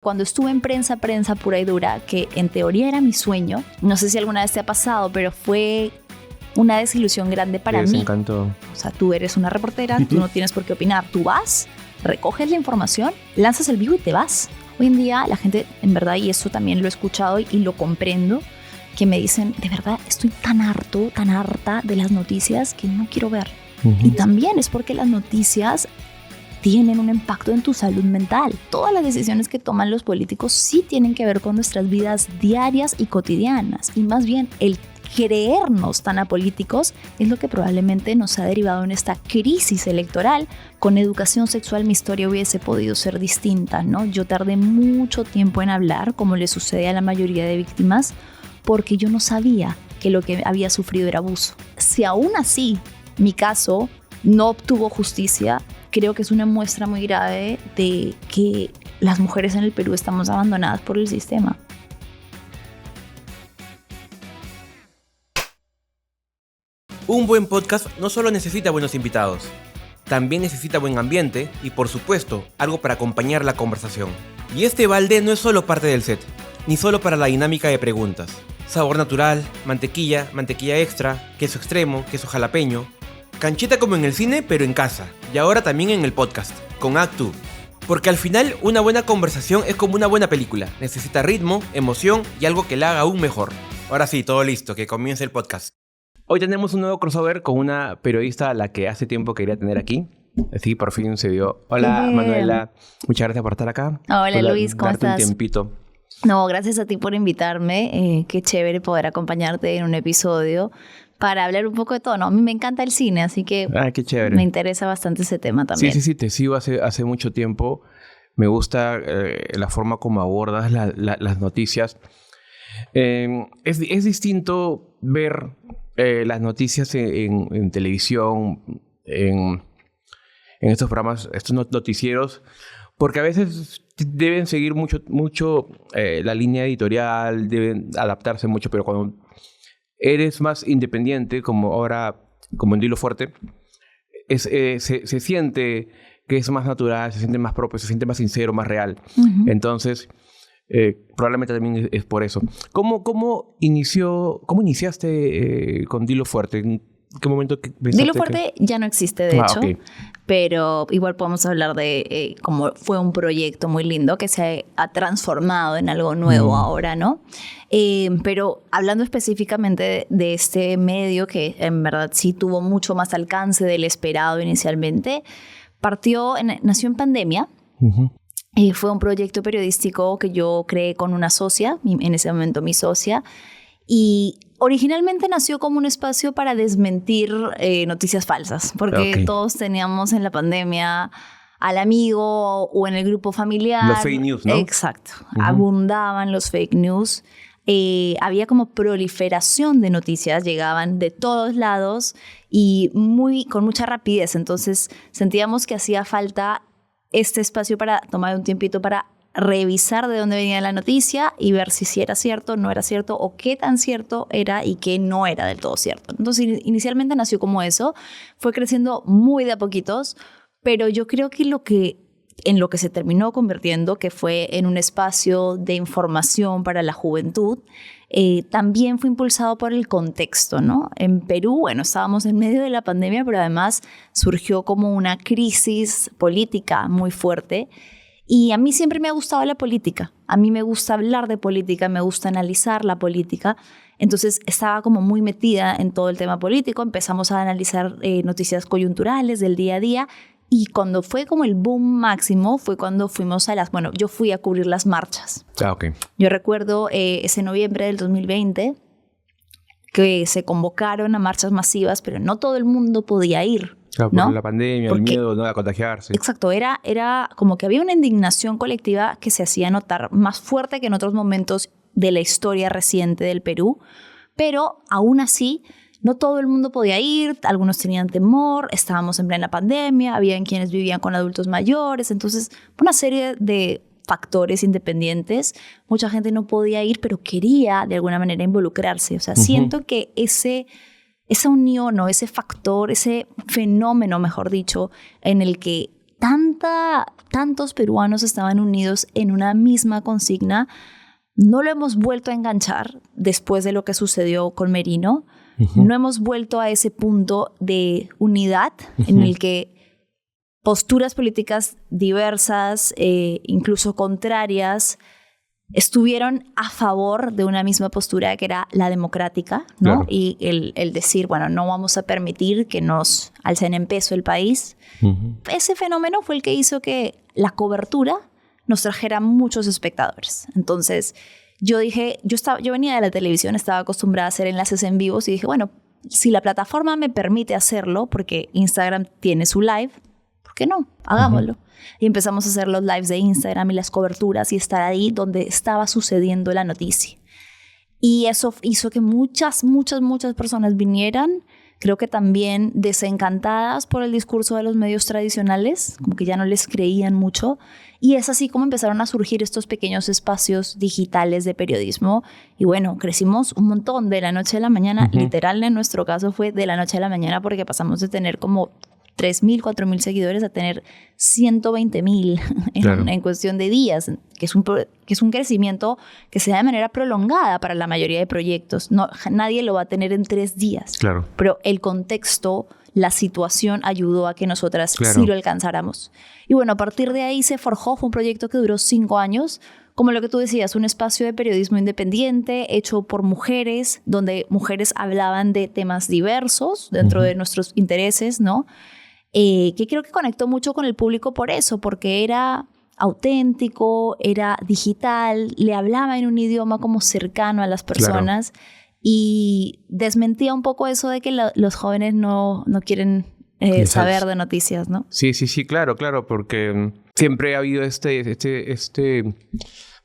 Cuando estuve en prensa pura y dura, que en teoría era mi sueño, no sé si alguna vez te ha pasado, pero fue una desilusión grande para mí. Me encantó. O sea, tú eres una reportera, tú no tienes por qué opinar. Tú vas, recoges la información, lanzas el vivo y te vas. Hoy en día la gente, en verdad, y eso también lo he escuchado y lo comprendo, que me dicen, de verdad, estoy tan harta de las noticias que no quiero ver. Y también es porque las noticias tienen un impacto en tu salud mental. Todas las decisiones que toman los políticos sí tienen que ver con nuestras vidas diarias y cotidianas. Y más bien, el creernos tan apolíticos es lo que probablemente nos ha derivado en esta crisis electoral. Con educación sexual mi historia hubiese podido ser distinta, ¿no? Yo tardé mucho tiempo en hablar, como le sucede a la mayoría de víctimas, porque yo no sabía que lo que había sufrido era abuso. Si aún así mi caso no obtuvo justicia, creo que es una muestra muy grave de que las mujeres en el Perú estamos abandonadas por el sistema. Un buen podcast no solo necesita buenos invitados, también necesita buen ambiente y, por supuesto, algo para acompañar la conversación. Y este balde no es solo parte del set, ni solo para la dinámica de preguntas. Sabor natural, mantequilla extra, queso extremo, queso jalapeño. Canchita como en el cine, pero en casa. Y ahora también en el podcast, con Actu. Porque al final, una buena conversación es como una buena película. Necesita ritmo, emoción y algo que la haga aún mejor. Ahora sí, todo listo, que comience el podcast. Hoy tenemos un nuevo crossover con una periodista a la que hace tiempo quería tener aquí. Así por fin se dio. Hola, Bien. Manuela. Muchas gracias por estar acá. Hola, Luis, ¿cómo darte estás? Un tiempito. No, gracias a ti por invitarme. Qué chévere poder acompañarte en un episodio para hablar un poco de todo. No, a mí me encanta el cine, así que Qué chévere. me interesa bastante ese tema también. Sí, te sigo hace mucho tiempo. Me gusta la forma como abordas las noticias. Es distinto ver las noticias en televisión, en estos programas, estos noticieros, porque a veces deben seguir mucho la línea editorial, deben adaptarse mucho, pero cuando eres más independiente, como ahora, como en Dilo Fuerte, se siente que es más natural, se siente más propio, se siente más sincero, más real. Entonces, probablemente también es por eso. ¿Cómo iniciaste con Dilo Fuerte? ¿En qué momento pensaste Dilo Fuerte ya no existe, de hecho, okay. Pero igual podemos hablar de cómo fue un proyecto muy lindo que se ha transformado en algo nuevo ahora, ¿no? Pero hablando específicamente de este medio que en verdad sí tuvo mucho más alcance del esperado inicialmente, nació en pandemia. Fue un proyecto periodístico que yo creé con una socia, en ese momento mi socia, y originalmente nació como un espacio para desmentir noticias falsas, porque todos teníamos en la pandemia al amigo o en el grupo familiar. Los fake news, ¿no? Exacto. Abundaban los fake news. Había como proliferación de noticias, llegaban de todos lados y con mucha rapidez. Entonces sentíamos que hacía falta este espacio para tomar un tiempito para revisar de dónde venía la noticia y ver si era cierto, no era cierto o qué tan cierto era y qué no era del todo cierto. Entonces inicialmente nació como eso, fue creciendo muy de a poquitos, pero yo creo que en lo que se terminó convirtiendo, que fue en un espacio de información para la juventud, también fue impulsado por el contexto, ¿no? En Perú, bueno, estábamos en medio de la pandemia, pero además surgió como una crisis política muy fuerte. Y a mí siempre me ha gustado la política. A mí me gusta hablar de política, me gusta analizar la política. Entonces estaba como muy metida en todo el tema político. Empezamos a analizar noticias coyunturales del día a día. Y cuando fue como el boom máximo fue cuando fuimos yo fui a cubrir las marchas. Okay. Yo recuerdo ese noviembre del 2020 que se convocaron a marchas masivas, pero no todo el mundo podía ir. Claro, ¿no? por la pandemia, el miedo, ¿no?, a contagiarse. Exacto, era como que había una indignación colectiva que se hacía notar más fuerte que en otros momentos de la historia reciente del Perú, pero aún así no todo el mundo podía ir, algunos tenían temor, estábamos en plena pandemia, habían quienes vivían con adultos mayores, entonces una serie de factores independientes, mucha gente no podía ir, pero quería de alguna manera involucrarse. O sea, siento que esa unión o ese factor, ese fenómeno, mejor dicho, en el que tantos peruanos estaban unidos en una misma consigna. No lo hemos vuelto a enganchar después de lo que sucedió con Merino. No hemos vuelto a ese punto de unidad en el que posturas políticas diversas, incluso contrarias, estuvieron a favor de una misma postura que era la democrática, ¿no? Claro. Y el decir, bueno, no vamos a permitir que nos alcen en peso el país. Ese fenómeno fue el que hizo que la cobertura nos trajera muchos espectadores. Entonces, yo dije, yo venía de la televisión, estaba acostumbrada a hacer enlaces en vivos y dije, bueno, si la plataforma me permite hacerlo, porque Instagram tiene su live, ¿por qué no? Hagámoslo. Y empezamos a hacer los lives de Instagram y las coberturas y estar ahí donde estaba sucediendo la noticia. Y eso hizo que muchas personas vinieran, creo que también desencantadas por el discurso de los medios tradicionales, como que ya no les creían mucho. Y es así como empezaron a surgir estos pequeños espacios digitales de periodismo. Y bueno, crecimos un montón de la noche a la mañana. Literal, en nuestro caso fue de la noche a la mañana porque pasamos de tener como 3.000, 4.000 seguidores a tener 120.000 en cuestión de días, que es un crecimiento que se da de manera prolongada para la mayoría de proyectos. No, nadie lo va a tener en 3 días. Claro. Pero el contexto, la situación ayudó a que nosotras sí lo alcanzáramos. Y bueno, a partir de ahí se forjó, fue un proyecto que duró 5 años, como lo que tú decías, un espacio de periodismo independiente hecho por mujeres, donde mujeres hablaban de temas diversos dentro de nuestros intereses, ¿no? Que creo que conectó mucho con el público por eso, porque era auténtico, era digital, le hablaba en un idioma como cercano a las personas y desmentía un poco eso de que los jóvenes no quieren saber de noticias, ¿no? Sí, claro, porque siempre ha habido este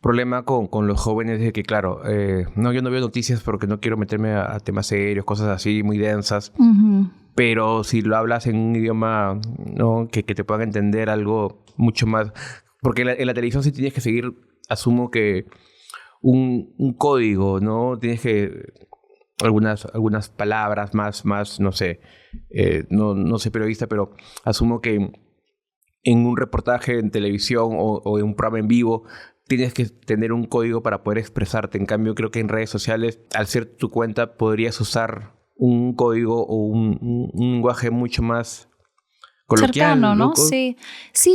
problema con los jóvenes de que, claro, no, yo no veo noticias porque no quiero meterme a temas serios, cosas así muy densas. Pero si lo hablas en un idioma, ¿no? que te puedan entender algo mucho más... Porque en la televisión sí tienes que seguir, asumo que un código, ¿no? Tienes que... Algunas palabras más no sé, no soy periodista, pero asumo que en un reportaje en televisión o en un programa en vivo tienes que tener un código para poder expresarte. En cambio, creo que en redes sociales, al ser tu cuenta, podrías usar un código o un lenguaje mucho más coloquial. Cercano, ¿no? Sí,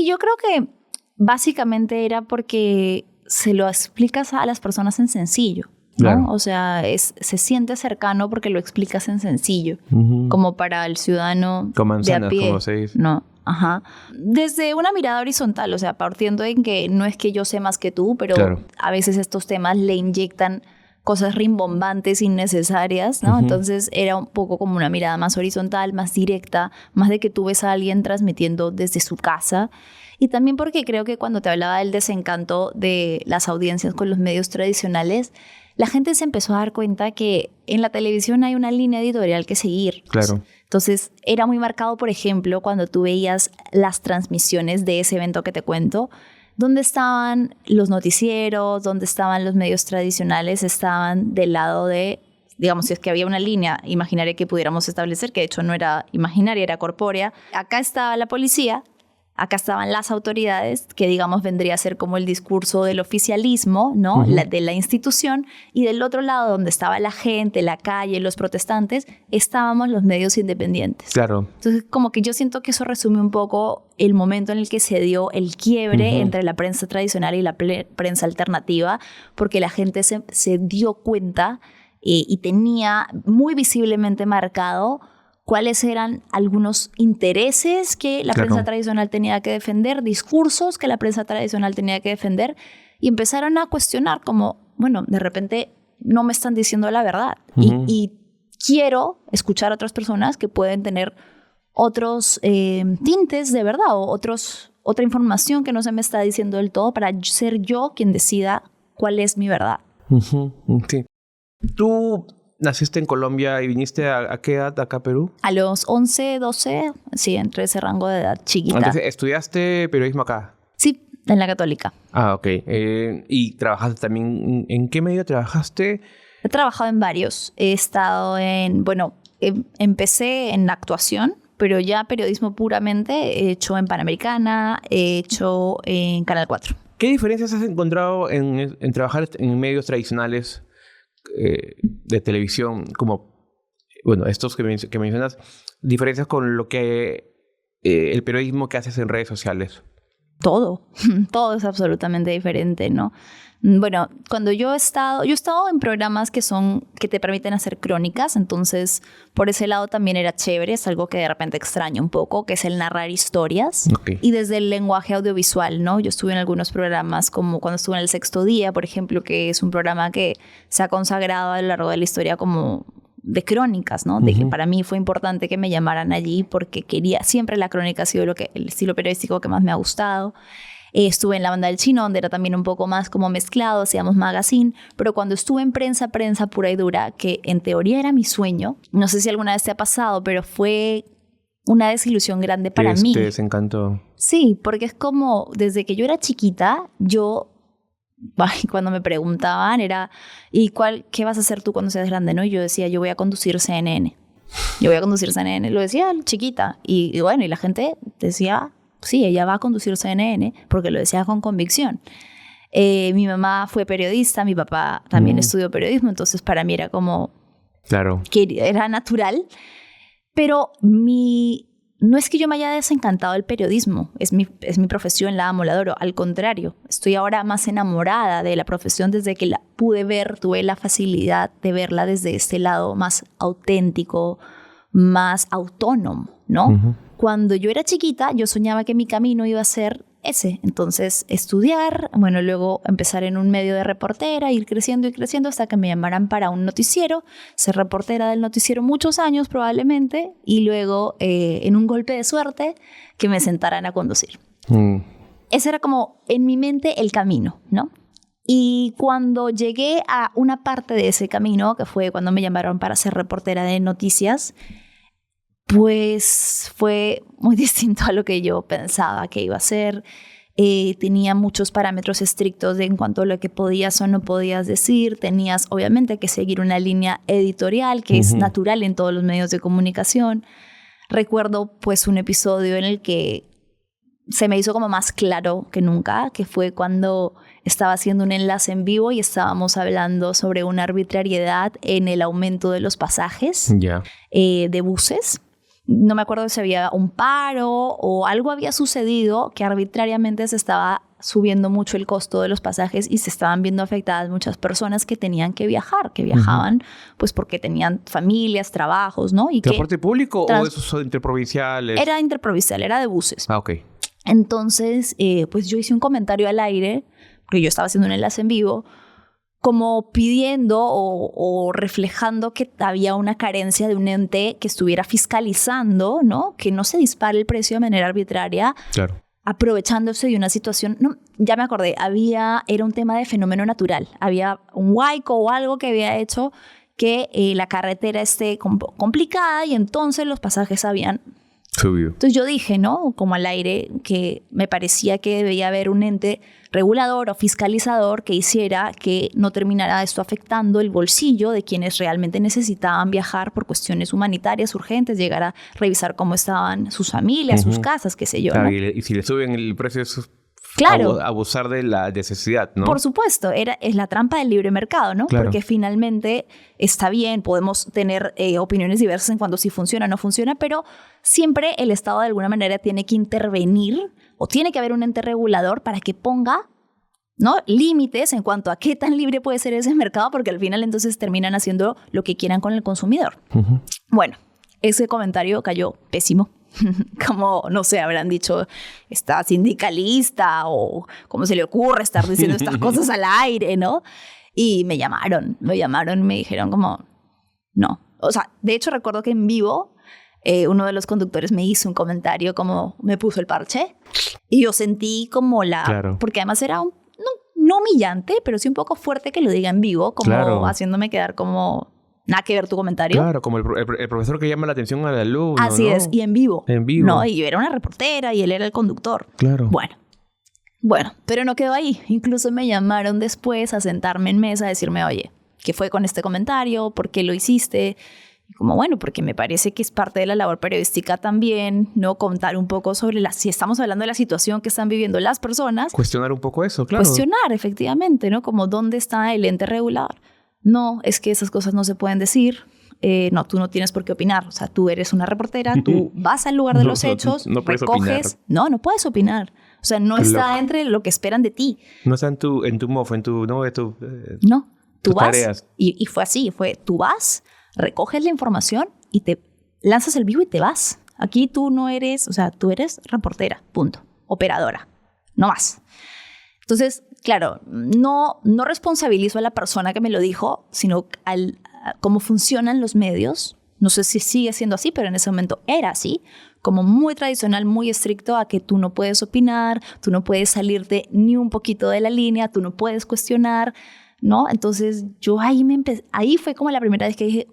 yo creo que básicamente era porque se lo explicas a las personas en sencillo, ¿no? Claro. O sea, se siente cercano porque lo explicas en sencillo, como para el ciudadano con manzanas, de a pie. como se dice. No, desde una mirada horizontal, o sea, partiendo en que no es que yo sé más que tú, pero a veces estos temas le inyectan cosas rimbombantes, innecesarias, ¿no? Entonces era un poco como una mirada más horizontal, más directa, más de que tú ves a alguien transmitiendo desde su casa. Y también porque creo que cuando te hablaba del desencanto de las audiencias con los medios tradicionales, la gente se empezó a dar cuenta que en la televisión hay una línea editorial que seguir. Claro. Entonces era muy marcado, por ejemplo, cuando tú veías las transmisiones de ese evento que te cuento, ¿dónde estaban los noticieros? ¿Dónde estaban los medios tradicionales? Estaban del lado de, digamos, si es que había una línea imaginaria que pudiéramos establecer, que de hecho no era imaginaria, era corpórea. Acá estaba la policía, acá estaban las autoridades, que digamos vendría a ser como el discurso del oficialismo, ¿no? De la institución, y del otro lado, donde estaba la gente, la calle, los protestantes, estábamos los medios independientes. Claro. Entonces, como que yo siento que eso resume un poco el momento en el que se dio el quiebre entre la prensa tradicional y la prensa alternativa, porque la gente se dio cuenta y tenía muy visiblemente marcado cuáles eran algunos intereses que la prensa tradicional tenía que defender, discursos que la prensa tradicional tenía que defender, y empezaron a cuestionar como, bueno, de repente no me están diciendo la verdad y quiero escuchar a otras personas que pueden tener otros tintes de verdad o otra información que no se me está diciendo del todo para ser yo quien decida cuál es mi verdad. Sí. Tú naciste en Colombia y viniste ¿a qué edad acá a Perú? A los 11, 12, sí, entre ese rango de edad chiquita. Entonces, ¿estudiaste periodismo acá? Sí, en la Católica. Ah, ok. ¿Y trabajaste también? ¿En qué medio trabajaste? He trabajado en varios. He estado empecé en actuación, pero ya periodismo puramente he hecho en Panamericana, he hecho en Canal 4. ¿Qué diferencias has encontrado en trabajar en medios tradicionales de televisión, como, bueno, estos que mencionas, diferencias con lo que el periodismo que haces en redes sociales? Todo es absolutamente diferente, ¿no? Bueno, cuando yo he estado en programas que te permiten hacer crónicas, entonces por ese lado también era chévere, es algo que de repente extraño un poco, que es el narrar historias. Okay. Y desde el lenguaje audiovisual, ¿no? Yo estuve en algunos programas como cuando estuve en El Sexto Día, por ejemplo, que es un programa que se ha consagrado a lo largo de la historia como de crónicas, ¿no? De que para mí fue importante que me llamaran allí porque siempre la crónica ha sido el estilo periodístico que más me ha gustado. Estuve en La Banda del Chino, donde era también un poco más como mezclado, hacíamos magazine, pero cuando estuve en prensa pura y dura, que en teoría era mi sueño, no sé si alguna vez te ha pasado, pero fue una desilusión grande para mí. Te desencantó. Sí, porque es como, desde que yo era chiquita, cuando me preguntaban era, ¿qué vas a hacer tú cuando seas grande? ¿No? Y yo decía, yo voy a conducir CNN. Lo decía chiquita. Y bueno, y la gente decía, sí, ella va a conducir CNN, porque lo decía con convicción. Mi mamá fue periodista, mi papá también estudió periodismo, entonces para mí era como... Claro. Que era natural, pero no es que yo me haya desencantado del periodismo, es mi profesión, la amo, la adoro. Al contrario, estoy ahora más enamorada de la profesión desde que la pude ver, tuve la facilidad de verla desde este lado más auténtico, más autónomo, ¿no? Uh-huh. Cuando yo era chiquita, yo soñaba que mi camino iba a ser ese. Entonces, estudiar, bueno, luego empezar en un medio de reportera, ir creciendo hasta que me llamaran para un noticiero, ser reportera del noticiero muchos años probablemente, y luego, en un golpe de suerte, que me sentaran a conducir. Ese era como, en mi mente, el camino, ¿no? Y cuando llegué a una parte de ese camino, que fue cuando me llamaron para ser reportera de noticias, pues fue muy distinto a lo que yo pensaba que iba a ser. Tenía muchos parámetros estrictos en cuanto a lo que podías o no podías decir. Tenías obviamente que seguir una línea editorial que es natural en todos los medios de comunicación. Recuerdo pues un episodio en el que se me hizo como más claro que nunca, que fue cuando estaba haciendo un enlace en vivo y estábamos hablando sobre una arbitrariedad en el aumento de los pasajes de buses. No me acuerdo si había un paro o algo había sucedido que arbitrariamente se estaba subiendo mucho el costo de los pasajes y se estaban viendo afectadas muchas personas que tenían que viajar, que viajaban pues porque tenían familias, trabajos, ¿no? Y ¿Transporte público o esos son interprovinciales? Era interprovincial, era de buses. Ah, ok. Entonces, pues yo hice un comentario al aire, porque yo estaba haciendo un enlace en vivo, como pidiendo o reflejando que había una carencia de un ente que estuviera fiscalizando, ¿no? Que no se dispare el precio de manera arbitraria. Claro. Aprovechándose de una situación, no, ya me acordé, era un tema de fenómeno natural. Había un huaico o algo que había hecho que la carretera esté complicada y entonces los pasajes habían subido. Entonces yo dije, ¿no? Como al aire, que me parecía que debía haber un ente regulador o fiscalizador que hiciera que no terminara esto afectando el bolsillo de quienes realmente necesitaban viajar por cuestiones humanitarias urgentes, llegar a revisar cómo estaban sus familias, sus casas, qué sé yo. Claro, ¿no? Y si le suben el precio, eso es claro, abusar de la necesidad, ¿no? Por supuesto, es la trampa del libre mercado, ¿no? Claro. Porque finalmente está bien, podemos tener opiniones diversas en cuanto si funciona o no funciona, pero siempre el Estado de alguna manera tiene que intervenir o tiene que haber un ente regulador para que ponga, ¿no?, límites en cuanto a qué tan libre puede ser ese mercado, porque al final entonces terminan haciendo lo que quieran con el consumidor. Bueno, ese comentario cayó pésimo. Como, no sé, habrán dicho, está sindicalista o cómo se le ocurre estar diciendo estas cosas al aire, ¿no? Y me llamaron y me dijeron como, no. O sea, de hecho recuerdo que en vivo uno de los conductores me hizo un comentario como, me puso el parche y yo sentí como Claro. porque además era no humillante, pero sí un poco fuerte que lo diga en vivo, como haciéndome quedar como... Nada que ver tu comentario. Claro, como el profesor que llama la atención al alumno. Así es, y en vivo. En vivo. No, y yo era una reportera y él era el conductor. Claro. Bueno, pero no quedó ahí. Incluso me llamaron después a sentarme en mesa a decirme, oye, ¿qué fue con este comentario? ¿Por qué lo hiciste? Y como, bueno, porque me parece que es parte de la labor periodística también, ¿no? Contar un poco sobre si estamos hablando de la situación que están viviendo las personas. Cuestionar un poco eso, claro. Cuestionar, efectivamente, ¿no? Como, ¿dónde está el ente regulador? No, es que esas cosas no se pueden decir. No, tú no tienes por qué opinar. O sea, tú eres una reportera, tú vas al lugar de los hechos, no puedes recoges. opinar. No puedes opinar. O sea, no está entre lo que esperan de ti. No está en tu mofo, no, tú vas. Tareas. Y fue así, tú vas, recoges la información y te lanzas el vivo y te vas. Aquí tú no eres, o sea, tú eres reportera, punto. Operadora, no más. Entonces, claro, no responsabilizo a la persona que me lo dijo, sino cómo funcionan los medios. No sé si sigue siendo así, pero en ese momento era así, como muy tradicional, muy estricto a que tú no puedes opinar, tú no puedes salirte ni un poquito de la línea, tú no puedes cuestionar, ¿no? Entonces yo ahí fue como la primera vez que dije,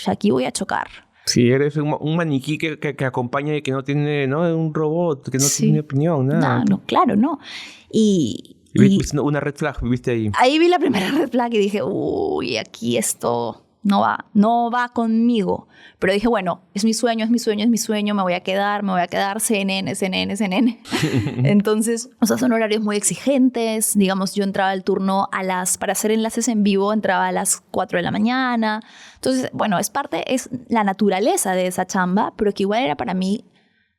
aquí voy a chocar. Sí, eres un maniquí que acompaña y que no tiene, ¿no? Un robot, que no tiene opinión, nada. No, claro, no. Y una red flag, ¿viste ahí? Ahí vi la primera red flag y dije, aquí esto no va conmigo. Pero dije, bueno, es mi sueño, me voy a quedar, CNN. Entonces, o sea, son horarios muy exigentes. Digamos, yo entraba al turno para hacer enlaces en vivo, entraba a las 4 de la mañana. Entonces, bueno, es la naturaleza de esa chamba, pero que igual era para mí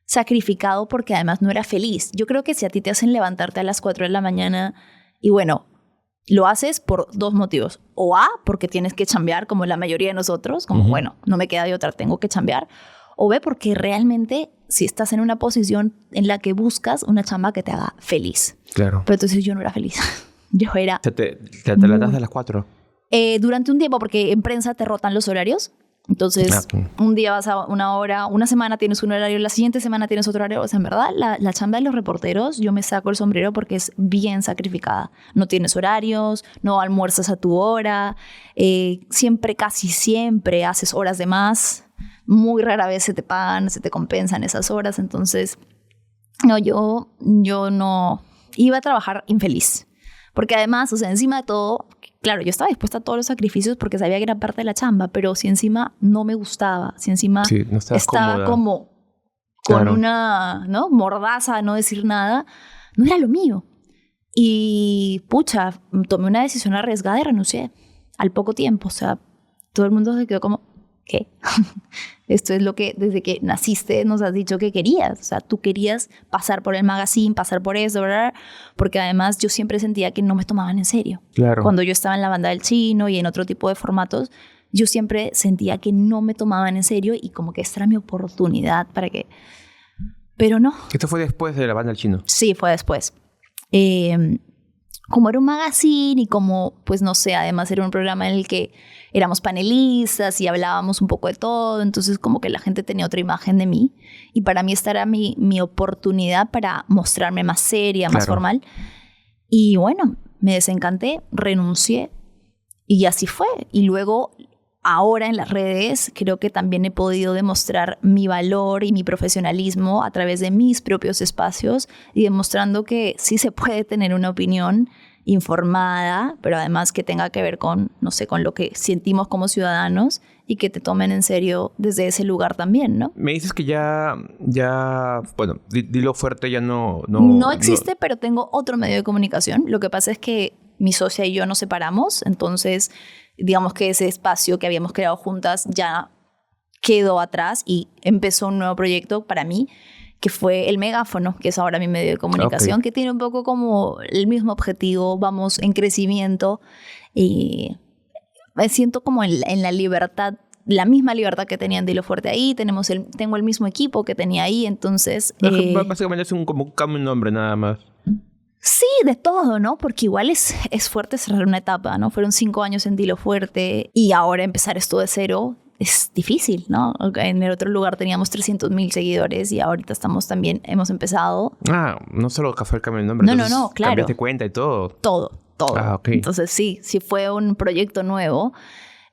sacrificado porque además no era feliz. Yo creo que si a ti te hacen levantarte a las 4 de la mañana y bueno, lo haces por dos motivos. O A, porque tienes que chambear como la mayoría de nosotros, como bueno, no me queda de otra, tengo que chambear. O B, porque realmente si estás en una posición en la que buscas una chamba que te haga feliz. Claro. Pero entonces yo no era feliz. Yo era... ¿Te levantas a las 4? Durante un tiempo, porque en prensa te rotan los horarios. Entonces, un día vas a una hora, una semana tienes un horario, la siguiente semana tienes otro horario. O sea, en verdad, la chamba de los reporteros, yo me saco el sombrero porque es bien sacrificada. No tienes horarios, no almuerzas a tu hora, casi siempre haces horas de más. Muy rara vez se te pagan, se te compensan esas horas. Entonces, no, yo no iba a trabajar infeliz. Porque además, o sea, encima de todo, claro, yo estaba dispuesta a todos los sacrificios porque sabía que era parte de la chamba, pero si encima no me gustaba, si encima no estaba cómoda, como con una mordaza, no decir nada, no era lo mío. Y pucha, tomé una decisión arriesgada y renuncié al poco tiempo. O sea, todo el mundo se quedó como, ¿qué? Esto es lo que desde que naciste nos has dicho que querías. O sea, tú querías pasar por el magazine, pasar por eso, ¿verdad? Porque además yo siempre sentía que no me tomaban en serio. Claro. Cuando yo estaba en la banda del chino y en otro tipo de formatos, yo siempre sentía que no me tomaban en serio y como que esta era mi oportunidad para que... Pero no. ¿Esto fue después de la banda del chino? Sí, fue después. Como era un magazine y como, pues no sé, además era un programa en el que éramos panelistas y hablábamos un poco de todo, entonces como que la gente tenía otra imagen de mí y para mí esta era mi oportunidad para mostrarme más seria, más formal. Y bueno, me desencanté, renuncié y así fue. Y luego, ahora en las redes, creo que también he podido demostrar mi valor y mi profesionalismo a través de mis propios espacios y demostrando que sí se puede tener una opinión informada, pero además que tenga que ver con, no sé, con lo que sentimos como ciudadanos y que te tomen en serio desde ese lugar también, ¿no? Me dices que ya bueno, Dilo Fuerte ya no existe, pero tengo otro medio de comunicación. Lo que pasa es que mi socia y yo nos separamos, entonces digamos que ese espacio que habíamos creado juntas ya quedó atrás y empezó un nuevo proyecto para mí, que fue El Megáfono, que es ahora mi medio de comunicación, que tiene un poco como el mismo objetivo, vamos en crecimiento y me siento como en la libertad, la misma libertad que tenía en Dilo Fuerte ahí, tengo el mismo equipo que tenía ahí, entonces... básicamente es como un cambio de nombre nada más. Sí, de todo, ¿no? Porque igual es fuerte cerrar una etapa, ¿no? Fueron 5 años en Dilo Fuerte y ahora empezar esto de cero es difícil, ¿no? En el otro lugar teníamos 300,000 seguidores y ahorita hemos empezado. No solo que fue el cambio de nombre. No, claro. Cambiaste cuenta y todo. Todo. Okay. Entonces sí fue un proyecto nuevo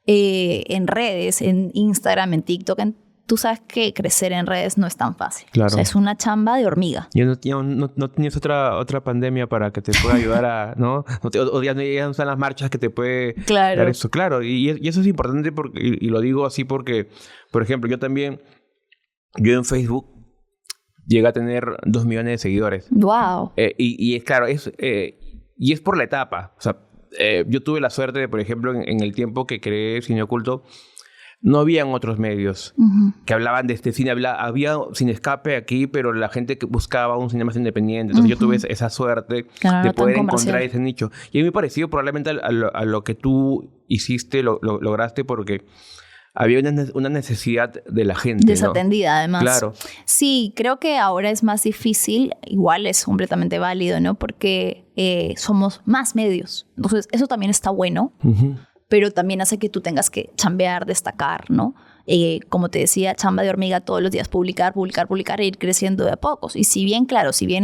en redes, en Instagram, en TikTok, en tú sabes que crecer en redes no es tan fácil. Claro. O sea, es una chamba de hormiga. Ya no tienes otra pandemia para que te pueda ayudar a, ¿no? O ya no están las marchas que te puede dar eso. Claro, y eso es importante porque, y lo digo así porque, por ejemplo, yo en Facebook llegué a tener 2 millones de seguidores. ¡Wow! Y es claro, y es por la etapa. O sea, yo tuve la suerte de, por ejemplo, en el tiempo que creé Cine Oculto, no habían otros medios que hablaban de este cine. Había Cine Escape aquí, pero la gente que buscaba un cine más independiente. Entonces yo tuve esa suerte de poder encontrar ese nicho. Y a mí me pareció probablemente a lo que tú hiciste, lograste, porque había una necesidad de la gente, desatendida, ¿no? Además. Claro. Sí, creo que ahora es más difícil. Igual es completamente válido, ¿no? Porque somos más medios. Entonces, eso también está bueno. Pero también hace que tú tengas que chambear, destacar, ¿no? Como te decía, chamba de hormiga todos los días, publicar e ir creciendo de a pocos. Y si bien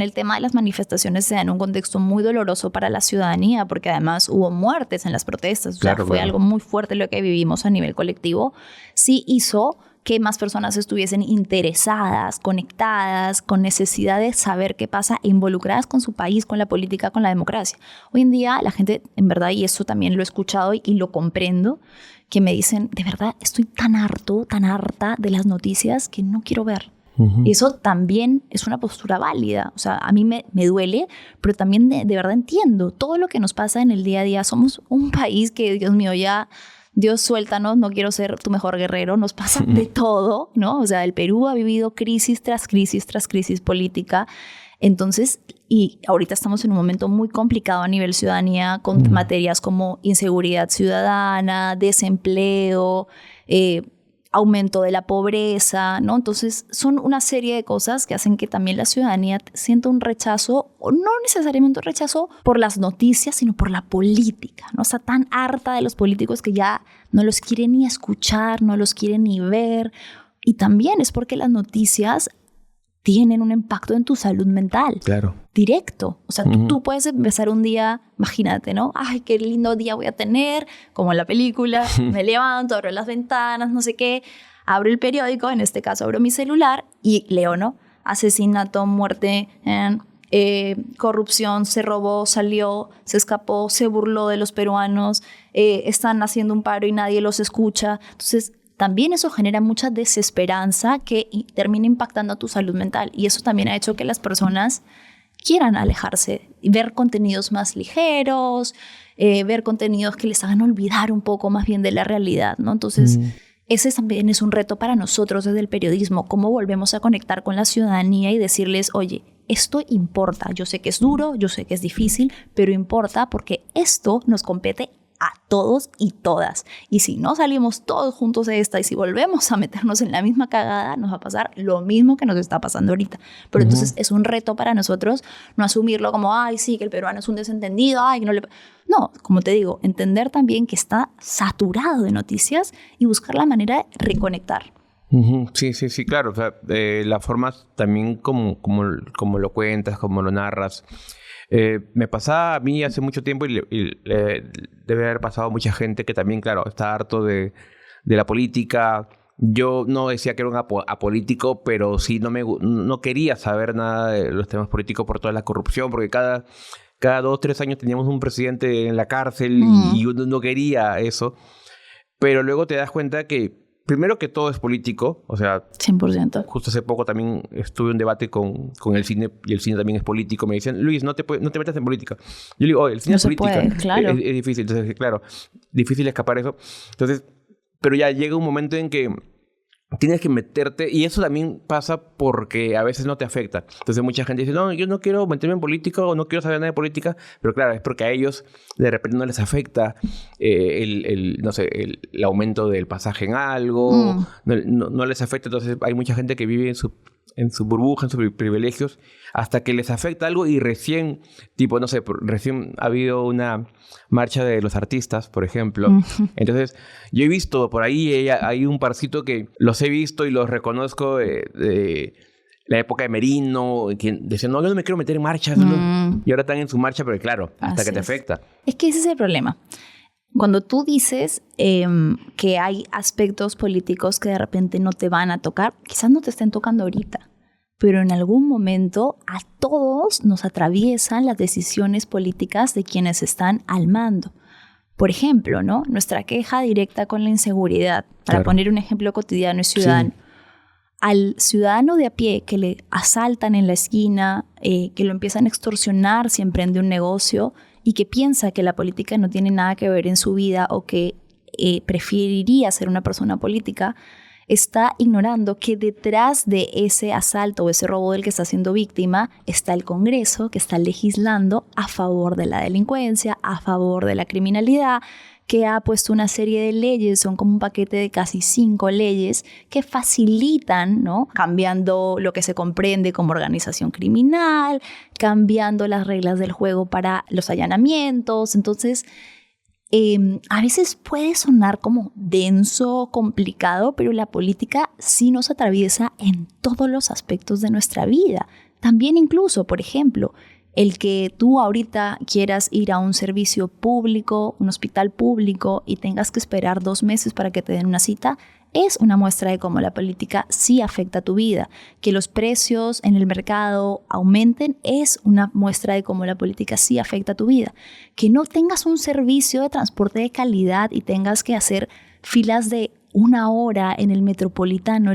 el tema de las manifestaciones se da en un contexto muy doloroso para la ciudadanía, porque además hubo muertes en las protestas, o sea, fue algo muy fuerte lo que vivimos a nivel colectivo, sí hizo que más personas estuviesen interesadas, conectadas, con necesidad de saber qué pasa, involucradas con su país, con la política, con la democracia. Hoy en día la gente, en verdad, y eso también lo he escuchado y lo comprendo, que me dicen, de verdad, estoy tan harta de las noticias que no quiero ver. Y eso también es una postura válida. O sea, a mí me duele, pero también de verdad entiendo todo lo que nos pasa en el día a día. Somos un país que, Dios mío, ya... Dios, suéltanos, no quiero ser tu mejor guerrero, nos pasa de todo, ¿no? O sea, el Perú ha vivido crisis tras crisis tras crisis política. Entonces, y ahorita estamos en un momento muy complicado a nivel ciudadanía con materias como inseguridad ciudadana, desempleo, aumento de la pobreza, ¿no? Entonces, son una serie de cosas que hacen que también la ciudadanía sienta un rechazo, o no necesariamente un rechazo por las noticias, sino por la política, ¿no? Está tan harta de los políticos que ya no los quiere ni escuchar, no los quiere ni ver. Y también es porque las noticias tienen un impacto en tu salud mental. Claro. Directo. O sea, tú puedes empezar un día, imagínate, ¿no? Ay, qué lindo día voy a tener, como en la película. Me levanto, abro las ventanas, no sé qué. Abro el periódico, en este caso abro mi celular y leo, ¿no? Asesinato, muerte, corrupción, se robó, salió, se escapó, se burló de los peruanos, están haciendo un paro y nadie los escucha. Entonces, también eso genera mucha desesperanza que termina impactando a tu salud mental. Y eso también ha hecho que las personas quieran alejarse y ver contenidos más ligeros, ver contenidos que les hagan olvidar un poco más bien de la realidad, ¿no? Entonces, ese también es un reto para nosotros desde el periodismo. Cómo volvemos a conectar con la ciudadanía y decirles, oye, esto importa. Yo sé que es duro, yo sé que es difícil, pero importa porque esto nos compete a todos y todas. Y si no salimos todos juntos de esta y si volvemos a meternos en la misma cagada, nos va a pasar lo mismo que nos está pasando ahorita. Pero entonces es un reto para nosotros no asumirlo como, ay, sí, que el peruano es un desentendido, ay, que no le... No, como te digo, entender también que está saturado de noticias y buscar la manera de reconectar. Sí, claro. O sea, la forma también como lo cuentas, como lo narras. Me pasaba a mí hace mucho tiempo y debe haber pasado a mucha gente que también, claro, está harto de la política. Yo no decía que era un apolítico, pero sí no quería saber nada de los temas políticos por toda la corrupción, porque cada 2 o 3 años teníamos un presidente en la cárcel y uno no quería eso. Pero luego te das cuenta que primero que todo es político, o sea... 100%. Justo hace poco también estuve en un debate con el cine, y el cine también es político. Me decían, Luis, no te metas en política. Yo le digo, el cine es política. Puede, claro. Es difícil. Entonces, claro, difícil escapar eso. Entonces, pero ya llega un momento en que tienes que meterte, y eso también pasa porque a veces no te afecta. Entonces mucha gente dice, no, yo no quiero meterme en política o no quiero saber nada de política, pero claro, es porque a ellos de repente no les afecta el aumento del pasaje en algo, no les afecta. Entonces hay mucha gente que vive en su burbuja, en sus privilegios, hasta que les afecta algo y recién, tipo, no sé, recién ha habido una marcha de los artistas, por ejemplo. Entonces, yo he visto por ahí, hay un parcito que los he visto y los reconozco de la época de Merino, que decían, no, yo no me quiero meter en marchas, ¿no? Y ahora están en su marcha, pero claro, hasta que te afecta. Es que ese es el problema. cuando tú dices que hay aspectos políticos que de repente no te van a tocar, quizás no te estén tocando ahorita, pero en algún momento a todos nos atraviesan las decisiones políticas de quienes están al mando. Por ejemplo, ¿no? Nuestra queja directa con la inseguridad, para poner un ejemplo cotidiano y ciudadano. Sí. Al ciudadano de a pie que le asaltan en la esquina, que lo empiezan a extorsionar si emprende un negocio y que piensa que la política no tiene nada que ver en su vida o que preferiría ser una persona política, está ignorando que detrás de ese asalto o ese robo del que está siendo víctima está el Congreso, que está legislando a favor de la delincuencia, a favor de la criminalidad, que ha puesto una serie de leyes, son como un paquete de casi 5 leyes que facilitan, ¿no? Cambiando lo que se comprende como organización criminal, cambiando las reglas del juego para los allanamientos. Entonces, a veces puede sonar como denso, complicado, pero la política sí nos atraviesa en todos los aspectos de nuestra vida. También incluso, por ejemplo, el que tú ahorita quieras ir a un servicio público, un hospital público y tengas que esperar 2 meses para que te den una cita, es una muestra de cómo la política sí afecta a tu vida. Que los precios en el mercado aumenten es una muestra de cómo la política sí afecta a tu vida. Que no tengas un servicio de transporte de calidad y tengas que hacer filas de 1 hora en el metropolitano,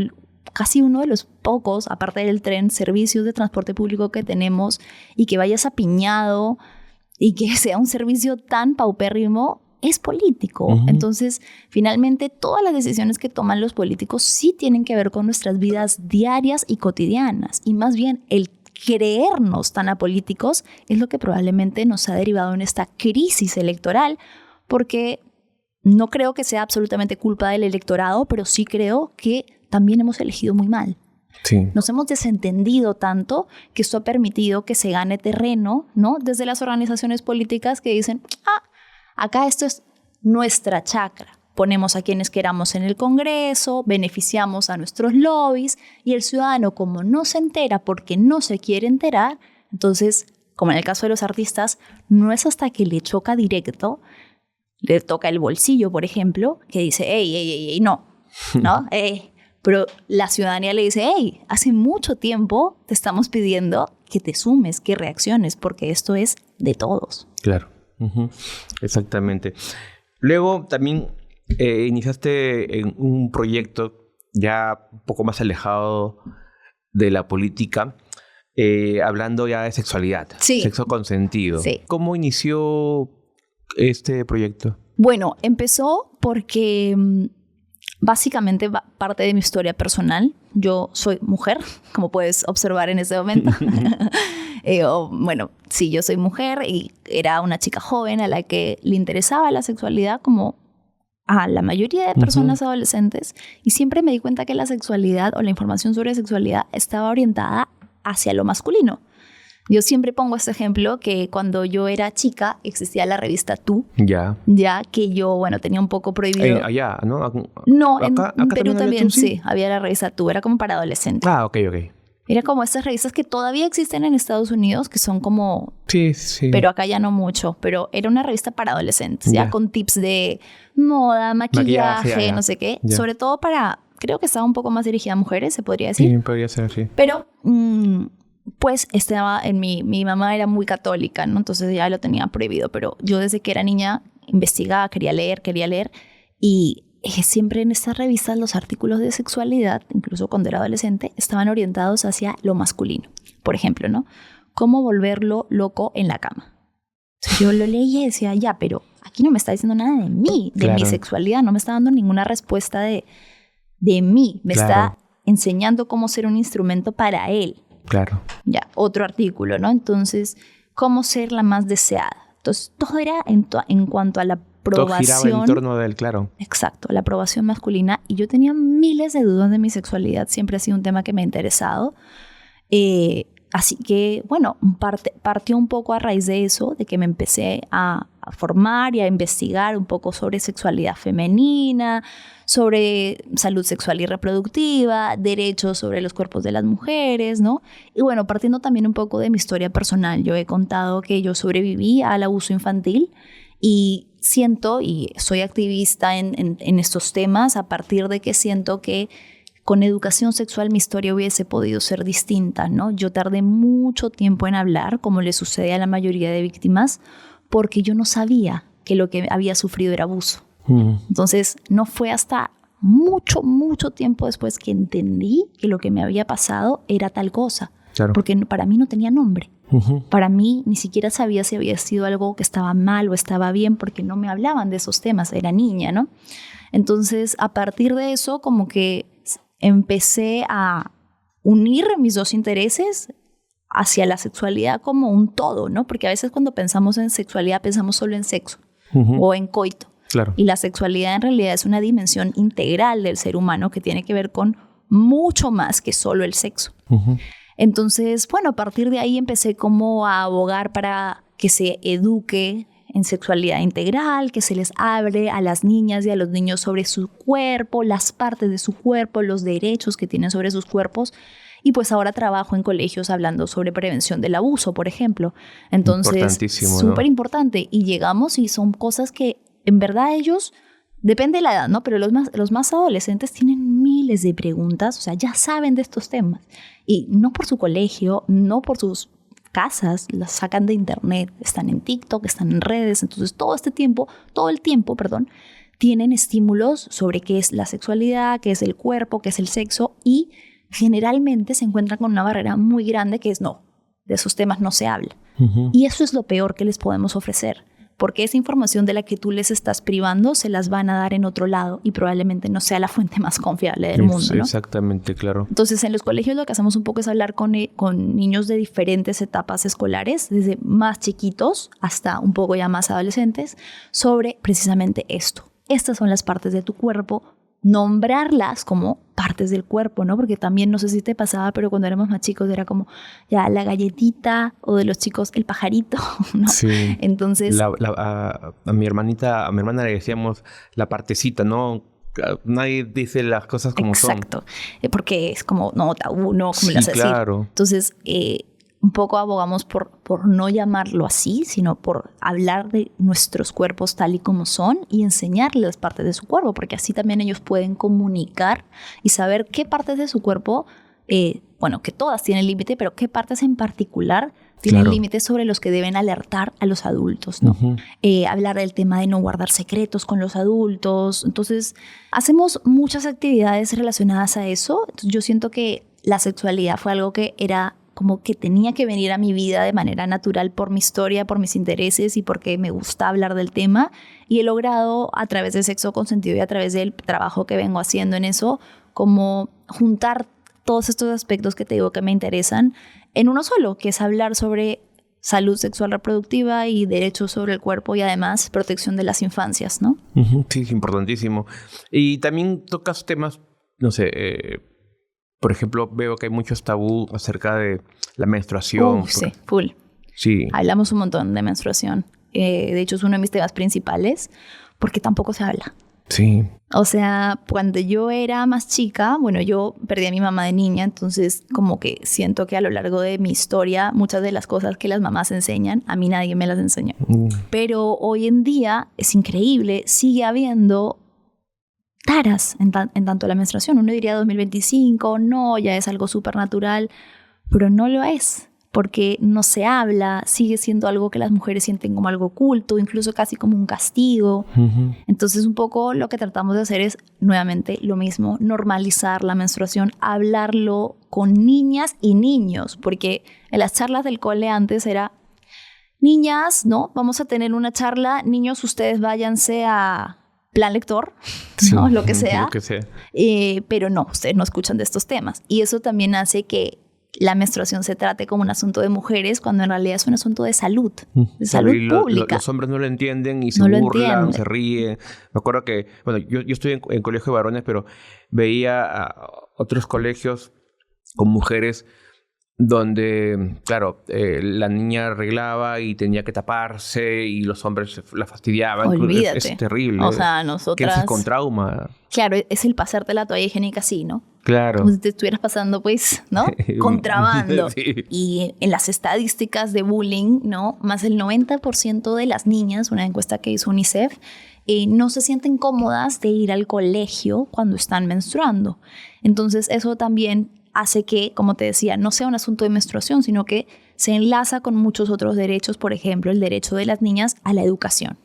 casi uno de los pocos, aparte del tren, servicios de transporte público que tenemos, y que vayas apiñado y que sea un servicio tan paupérrimo, es político. Uh-huh. Entonces, finalmente, todas las decisiones que toman los políticos sí tienen que ver con nuestras vidas diarias y cotidianas. Y más bien, el creernos tan apolíticos es lo que probablemente nos ha derivado en esta crisis electoral, porque no creo que sea absolutamente culpa del electorado, pero sí creo que también hemos elegido muy mal. Sí. Nos hemos desentendido tanto que esto ha permitido que se gane terreno, ¿no? Desde las organizaciones políticas que dicen, acá esto es nuestra chacra. Ponemos a quienes queramos en el Congreso, beneficiamos a nuestros lobbies, y el ciudadano, como no se entera porque no se quiere enterar, entonces, como en el caso de los artistas, no es hasta que le choca directo, le toca el bolsillo, por ejemplo, que dice, ey, no, pero la ciudadanía le dice, hace mucho tiempo te estamos pidiendo que te sumes, que reacciones, porque esto es de todos. Claro, exactamente. Luego también iniciaste en un proyecto ya un poco más alejado de la política, hablando ya de sexualidad, sexo consentido. Sí. ¿Cómo inició este proyecto? Bueno, empezó porque básicamente parte de mi historia personal. Yo soy mujer, como puedes observar en este momento. Sí, yo soy mujer y era una chica joven a la que le interesaba la sexualidad como a la mayoría de personas adolescentes, y siempre me di cuenta que la sexualidad o la información sobre sexualidad estaba orientada hacia lo masculino. Yo siempre pongo este ejemplo que cuando yo era chica existía la revista Tú. Ya que yo, tenía un poco prohibido. Allá, ¿no? No, acá en Perú también, sí, había la revista Tú. Era como para adolescentes. Ok. Era como estas revistas que todavía existen en Estados Unidos, que son como... Sí. Pero acá ya no mucho. Pero era una revista para adolescentes, ya con tips de moda, maquillaje, no sé qué. Ya. Sobre todo creo que estaba un poco más dirigida a mujeres, se podría decir. Sí, podría ser, sí. Pero... pues estaba mi mamá era muy católica, ¿no? Entonces ya lo tenía prohibido, pero yo desde que era niña investigaba, quería leer, y siempre en estas revistas los artículos de sexualidad, incluso cuando era adolescente, estaban orientados hacia lo masculino. Por ejemplo, ¿no? Cómo volverlo loco en la cama. Entonces yo lo leía y decía, pero aquí no me está diciendo nada de mí, de mi sexualidad, no me está dando ninguna respuesta de mí, me está enseñando cómo ser un instrumento para él. Claro. Ya, otro artículo, ¿no? Entonces, ¿cómo ser la más deseada? Entonces, todo era en cuanto a la aprobación. Todo giraba en torno de él, claro. Exacto, la aprobación masculina. Y yo tenía miles de dudas de mi sexualidad. Siempre ha sido un tema que me ha interesado. Así que, partió un poco a raíz de eso, de que me empecé a formar y a investigar un poco sobre sexualidad femenina, sobre salud sexual y reproductiva, derechos sobre los cuerpos de las mujeres, ¿no? Y partiendo también un poco de mi historia personal. Yo he contado que yo sobreviví al abuso infantil y siento, y soy activista en estos temas, a partir de que siento que con educación sexual mi historia hubiese podido ser distinta, ¿no? Yo tardé mucho tiempo en hablar, como le sucede a la mayoría de víctimas, porque yo no sabía que lo que había sufrido era abuso. Entonces, no fue hasta mucho tiempo después que entendí que lo que me había pasado era tal cosa. Claro. Porque para mí no tenía nombre. Para mí ni siquiera sabía si había sido algo que estaba mal o estaba bien, porque no me hablaban de esos temas, era niña, ¿no? Entonces, a partir de eso, como que empecé a unir mis dos intereses hacia la sexualidad como un todo, ¿no? Porque a veces cuando pensamos en sexualidad pensamos solo en sexo o en coito. Claro. Y la sexualidad en realidad es una dimensión integral del ser humano que tiene que ver con mucho más que solo el sexo. Entonces, bueno, a partir de ahí empecé como a abogar para que se eduque en sexualidad integral, que se les hable a las niñas y a los niños sobre su cuerpo, las partes de su cuerpo, los derechos que tienen sobre sus cuerpos. Y pues ahora trabajo en colegios hablando sobre prevención del abuso, por ejemplo. Entonces, súper importante. Y llegamos y son cosas que en verdad ellos, depende de la edad, ¿no? Pero los más adolescentes tienen miles de preguntas, o sea, ya saben de estos temas. Y no por su colegio, no por sus casas, las sacan de internet, están en TikTok, están en redes. Entonces, todo el tiempo, tienen estímulos sobre qué es la sexualidad, qué es el cuerpo, qué es el sexo, y generalmente se encuentran con una barrera muy grande que es no, de esos temas no se habla. Y eso es lo peor que les podemos ofrecer, porque esa información de la que tú les estás privando se las van a dar en otro lado y probablemente no sea la fuente más confiable del mundo, ¿no? Exactamente, claro. Entonces, en los colegios lo que hacemos un poco es hablar con niños de diferentes etapas escolares, desde más chiquitos hasta un poco ya más adolescentes, sobre precisamente esto. Estas son las partes de tu cuerpo, nombrarlas como partes del cuerpo, ¿no? Porque también, no sé si te pasaba, pero cuando éramos más chicos era como ya la galletita, o de los chicos el pajarito, ¿no? Sí. Entonces, a mi hermana le decíamos la partecita, ¿no? Nadie dice las cosas como son. Exacto, porque es como, no, tabú, no, como sí, las decir. Claro. Entonces, un poco abogamos por no llamarlo así, sino por hablar de nuestros cuerpos tal y como son y enseñarles las partes de su cuerpo, porque así también ellos pueden comunicar y saber qué partes de su cuerpo, bueno, que todas tienen límite, pero qué partes en particular tienen límites sobre los que deben alertar a los adultos, ¿no? Hablar del tema de no guardar secretos con los adultos. Entonces, hacemos muchas actividades relacionadas a eso. Entonces, yo siento que la sexualidad fue algo que era como que tenía que venir a mi vida de manera natural por mi historia, por mis intereses y porque me gusta hablar del tema. Y he logrado, a través de Sexo Consentido y a través del trabajo que vengo haciendo en eso, como juntar todos estos aspectos que te digo que me interesan en uno solo, que es hablar sobre salud sexual reproductiva y derechos sobre el cuerpo y además protección de las infancias, ¿no? Sí, es importantísimo. Y también tocas temas, no sé, por ejemplo, veo que hay muchos tabú acerca de la menstruación. Sí, full. Sí. Hablamos un montón de menstruación. De hecho, es uno de mis temas principales porque tampoco se habla. Sí. O sea, cuando yo era más chica, bueno, yo perdí a mi mamá de niña, entonces como que siento que a lo largo de mi historia muchas de las cosas que las mamás enseñan, a mí nadie me las enseñó. Pero hoy en día es increíble, sigue habiendo taras en tanto la menstruación. Uno diría 2025, no, ya es algo súper natural, pero no lo es, porque no se habla, sigue siendo algo que las mujeres sienten como algo oculto, incluso casi como un castigo. Entonces un poco lo que tratamos de hacer es nuevamente lo mismo, normalizar la menstruación, hablarlo con niñas y niños, porque en las charlas del cole antes era, niñas, ¿no? Vamos a tener una charla, niños, ustedes váyanse a plan lector, ¿no? Sí, lo que sea. Lo que sea. Pero no, ustedes no escuchan de estos temas. Y eso también hace que la menstruación se trate como un asunto de mujeres cuando en realidad es un asunto de salud salud pública. Los hombres no lo entienden y se No lo burlan, entienden. se ríen. Me acuerdo que, bueno, yo estuve en colegio de varones, pero veía a otros colegios con mujeres donde, claro, la niña arreglaba y tenía que taparse y los hombres la fastidiaban. Olvídate. Es terrible. O sea, Creces nosotras... con trauma. Claro, es el pasarte la toalla higiénica así, ¿no? Claro. Como si te estuvieras pasando, pues, ¿no? Contrabando. Sí. Y en las estadísticas de bullying, ¿no? Más del 90% de las niñas, una encuesta que hizo UNICEF, no se sienten cómodas de ir al colegio cuando están menstruando. Entonces, eso también hace que, como te decía, no sea un asunto de menstruación, sino que se enlaza con muchos otros derechos, por ejemplo, el derecho de las niñas a la educación.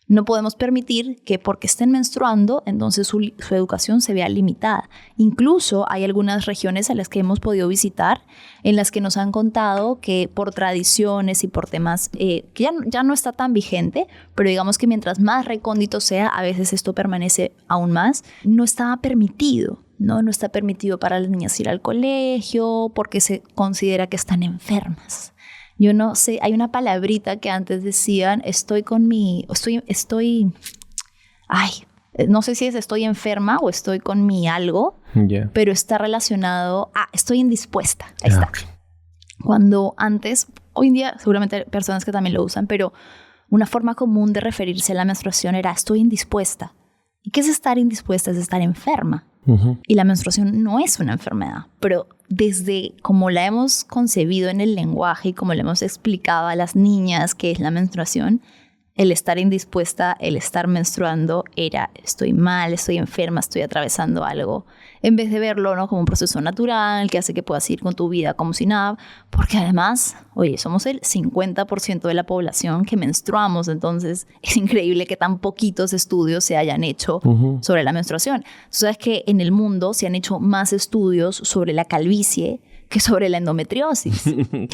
No podemos permitir que porque estén menstruando, entonces su educación se vea limitada. Incluso hay algunas regiones a las que hemos podido visitar en las que nos han contado que por tradiciones y por temas que ya no está tan vigente, pero digamos que mientras más recóndito sea, a veces esto permanece aún más, no estaba permitido. No está permitido para las niñas ir al colegio porque se considera que están enfermas. Yo no sé, hay una palabrita que antes decían, no sé si es estoy enferma o estoy con mi algo, pero está relacionado a estoy indispuesta. Ahí está. Cuando antes, hoy en día seguramente hay personas que también lo usan, pero una forma común de referirse a la menstruación era estoy indispuesta. ¿Y qué es estar indispuesta? Es estar enferma. Uh-huh. Y la menstruación no es una enfermedad, pero desde como la hemos concebido en el lenguaje y como le hemos explicado a las niñas qué es la menstruación, el estar indispuesta, el estar menstruando era estoy mal, estoy enferma, estoy atravesando algo, en vez de verlo, ¿no?, como un proceso natural que hace que puedas ir con tu vida como si nada, porque además, oye, somos el 50% de la población que menstruamos, entonces es increíble que tan poquitos estudios se hayan hecho uh-huh. sobre la menstruación. Tú sabes que en el mundo se han hecho más estudios sobre la calvicie que sobre la endometriosis,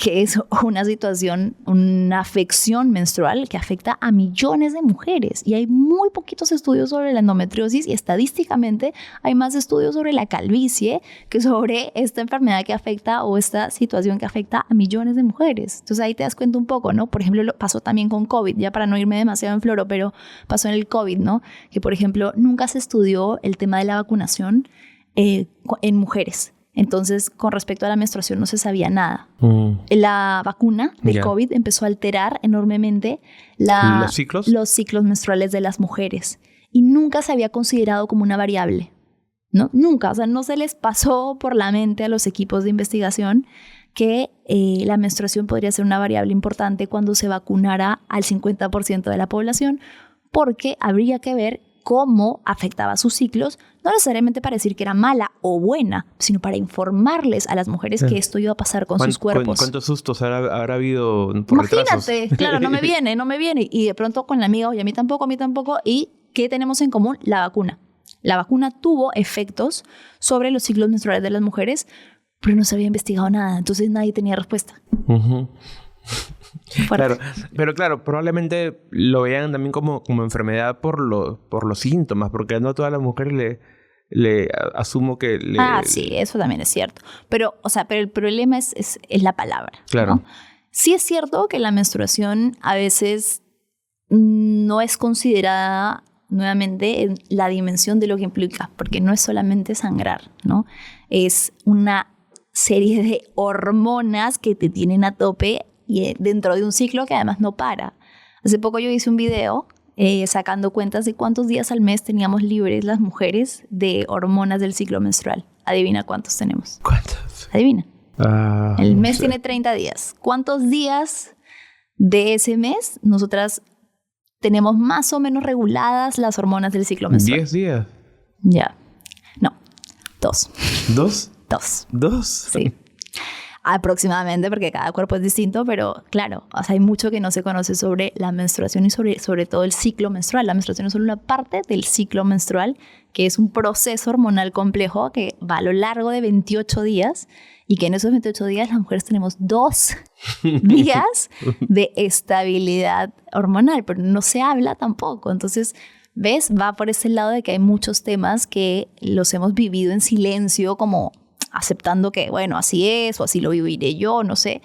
que es una situación, una afección menstrual que afecta a millones de mujeres. Y hay muy poquitos estudios sobre la endometriosis y estadísticamente hay más estudios sobre la calvicie que sobre esta enfermedad que afecta o esta situación que afecta a millones de mujeres. Entonces ahí te das cuenta un poco, ¿no? Por ejemplo, pasó también con COVID, ya para no irme demasiado en floro, pero pasó en el COVID, ¿no? Que, por ejemplo, nunca se estudió el tema de la vacunación en mujeres. Entonces, con respecto a la menstruación no se sabía nada. La vacuna del COVID empezó a alterar enormemente los ciclos menstruales de las mujeres y nunca se había considerado como una variable, ¿no? Nunca, o sea, no se les pasó por la mente a los equipos de investigación que la menstruación podría ser una variable importante cuando se vacunara al 50% de la población, porque habría que ver cómo afectaba sus ciclos, no necesariamente para decir que era mala o buena, sino para informarles a las mujeres que esto iba a pasar con sus cuerpos. ¿Cuántos sustos habrá habido por retrasos? Imagínate, claro, no me viene. Y de pronto con la amiga, oye, a mí tampoco. ¿Y qué tenemos en común? La vacuna. La vacuna tuvo efectos sobre los ciclos menstruales de las mujeres, pero no se había investigado nada, entonces nadie tenía respuesta. Uh-huh. Claro, pero claro, probablemente lo vean también como enfermedad por los síntomas, porque no a todas las mujeres le asumo que le... sí, eso también es cierto. Pero el problema es la palabra. Claro. ¿no? Sí es cierto que la menstruación a veces no es considerada nuevamente en la dimensión de lo que implica, porque no es solamente sangrar, ¿no? Es una serie de hormonas que te tienen a tope y dentro de un ciclo que además no para. Hace poco yo hice un video sacando cuentas de cuántos días al mes teníamos libres las mujeres de hormonas del ciclo menstrual. Adivina cuántos tenemos. ¿Cuántos? Adivina. El mes tiene 30 días. ¿Cuántos días de ese mes nosotras tenemos más o menos reguladas las hormonas del ciclo menstrual? 10 días. Ya. No. 2. ¿2? 2. ¿2? Sí. Aproximadamente, porque cada cuerpo es distinto, pero claro, hay mucho que no se conoce sobre la menstruación y sobre todo el ciclo menstrual. La menstruación es solo una parte del ciclo menstrual, que es un proceso hormonal complejo que va a lo largo de 28 días y que en esos 28 días las mujeres tenemos 2 días de estabilidad hormonal, pero no se habla tampoco. Entonces, ¿ves? Va por ese lado de que hay muchos temas que los hemos vivido en silencio, como aceptando que, bueno, así es, o así lo viviré yo, no sé.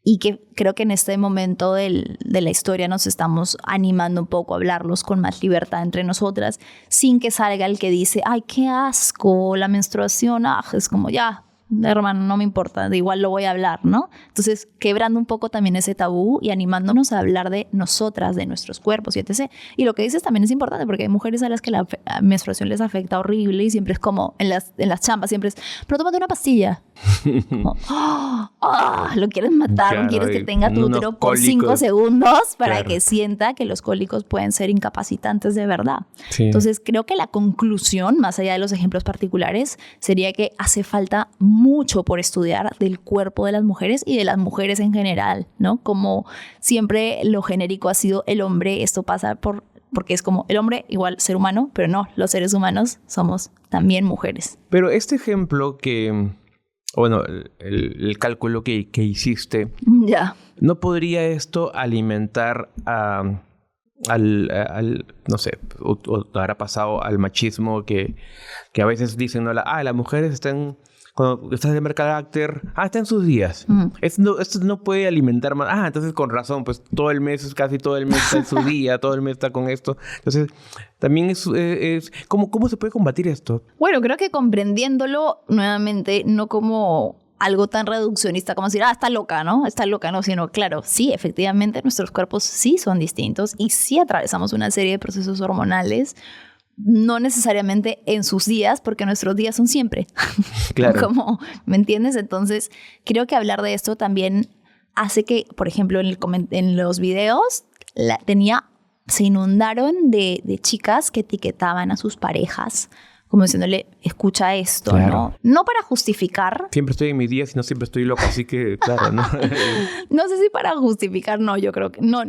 Y que creo que en este momento de la historia nos estamos animando un poco a hablarlos con más libertad entre nosotras, sin que salga el que dice, ay, qué asco, la menstruación, es como ya, hermano, no me importa, de igual lo voy a hablar, ¿no? Entonces, quebrando un poco también ese tabú y animándonos a hablar de nosotras, de nuestros cuerpos y etc. Y lo que dices también es importante porque hay mujeres a las que la menstruación les afecta horrible y siempre es como, en las chambas siempre es, pero tómate una pastilla. Como, lo quieres matar, Claro, quieres que tenga tu unos útero por cólicos. 5 segundos para Claro. que sienta que los cólicos pueden ser incapacitantes de verdad. Sí. Entonces, creo que la conclusión, más allá de los ejemplos particulares, sería que hace falta mucho por estudiar del cuerpo de las mujeres y de las mujeres en general, ¿no? Como siempre lo genérico ha sido el hombre, esto pasa porque es como el hombre igual ser humano, pero no, los seres humanos somos también mujeres. Pero este ejemplo bueno, el cálculo que hiciste, Ya. ¿no podría esto alimentar no sé, o habrá pasado al machismo que a veces dicen, no, las mujeres están, cuando estás de mal carácter, está en sus días. Esto no puede alimentar más. Entonces con razón, pues casi todo el mes está en su día, todo el mes está con esto. Entonces, también es ¿cómo se puede combatir esto? Bueno, creo que comprendiéndolo nuevamente, no como algo tan reduccionista como decir, está loca, ¿no? Está loca, ¿no? Sino, claro, sí, efectivamente, nuestros cuerpos sí son distintos y sí atravesamos una serie de procesos hormonales, no necesariamente en sus días, porque nuestros días son siempre. Claro. Como, ¿me entiendes? Entonces, creo que hablar de esto también hace que, por ejemplo, en los videos, se inundaron de chicas que etiquetaban a sus parejas, como diciéndole, escucha esto, Claro. ¿no? No para justificar. Siempre estoy en mis días y no siempre estoy loca, así que, claro, ¿no? No sé si para justificar, no, yo creo que no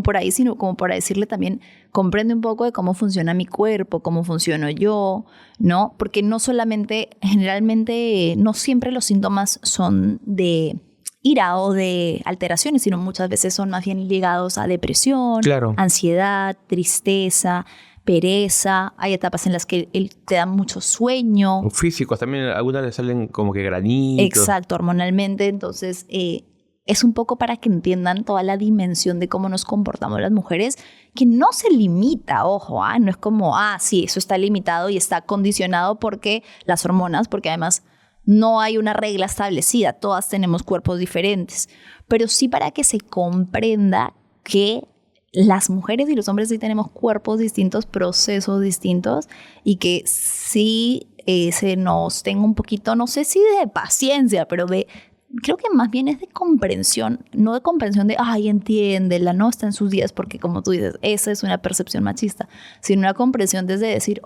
por ahí, sino como para decirle también, comprende un poco de cómo funciona mi cuerpo, cómo funciono yo, ¿no? Porque no solamente, generalmente, no siempre los síntomas son de ira o de alteraciones, sino muchas veces son más bien ligados a depresión, Claro. ansiedad, tristeza, pereza. Hay etapas en las que te da mucho sueño. O físicos también, a algunas le salen como que granitos. Exacto, hormonalmente. Entonces, es un poco para que entiendan toda la dimensión de cómo nos comportamos las mujeres, que no se limita, ojo, no es como, sí, eso está limitado y está condicionado porque las hormonas, porque además no hay una regla establecida, todas tenemos cuerpos diferentes, pero sí para que se comprenda que las mujeres y los hombres sí tenemos cuerpos distintos, procesos distintos y que sí se nos tenga un poquito, no sé si de paciencia, pero creo que más bien es de comprensión, no de comprensión de, entiéndela, no está en sus días, porque como tú dices, esa es una percepción machista, sino una comprensión desde decir,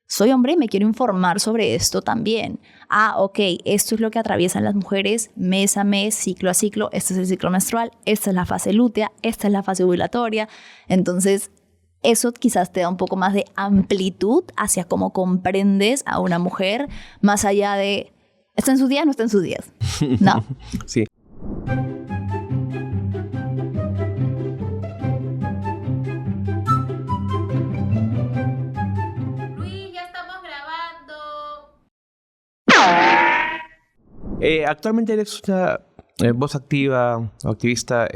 soy hombre y me quiero informar sobre esto también. Esto es lo que atraviesan las mujeres mes a mes, ciclo a ciclo. Este es el ciclo menstrual, esta es la fase lútea, esta es la fase ovulatoria. Entonces, eso quizás te da un poco más de amplitud hacia cómo comprendes a una mujer, más allá de, ¿está en sus días o no está en sus días? No. Sí. Actualmente eres una voz activa o activista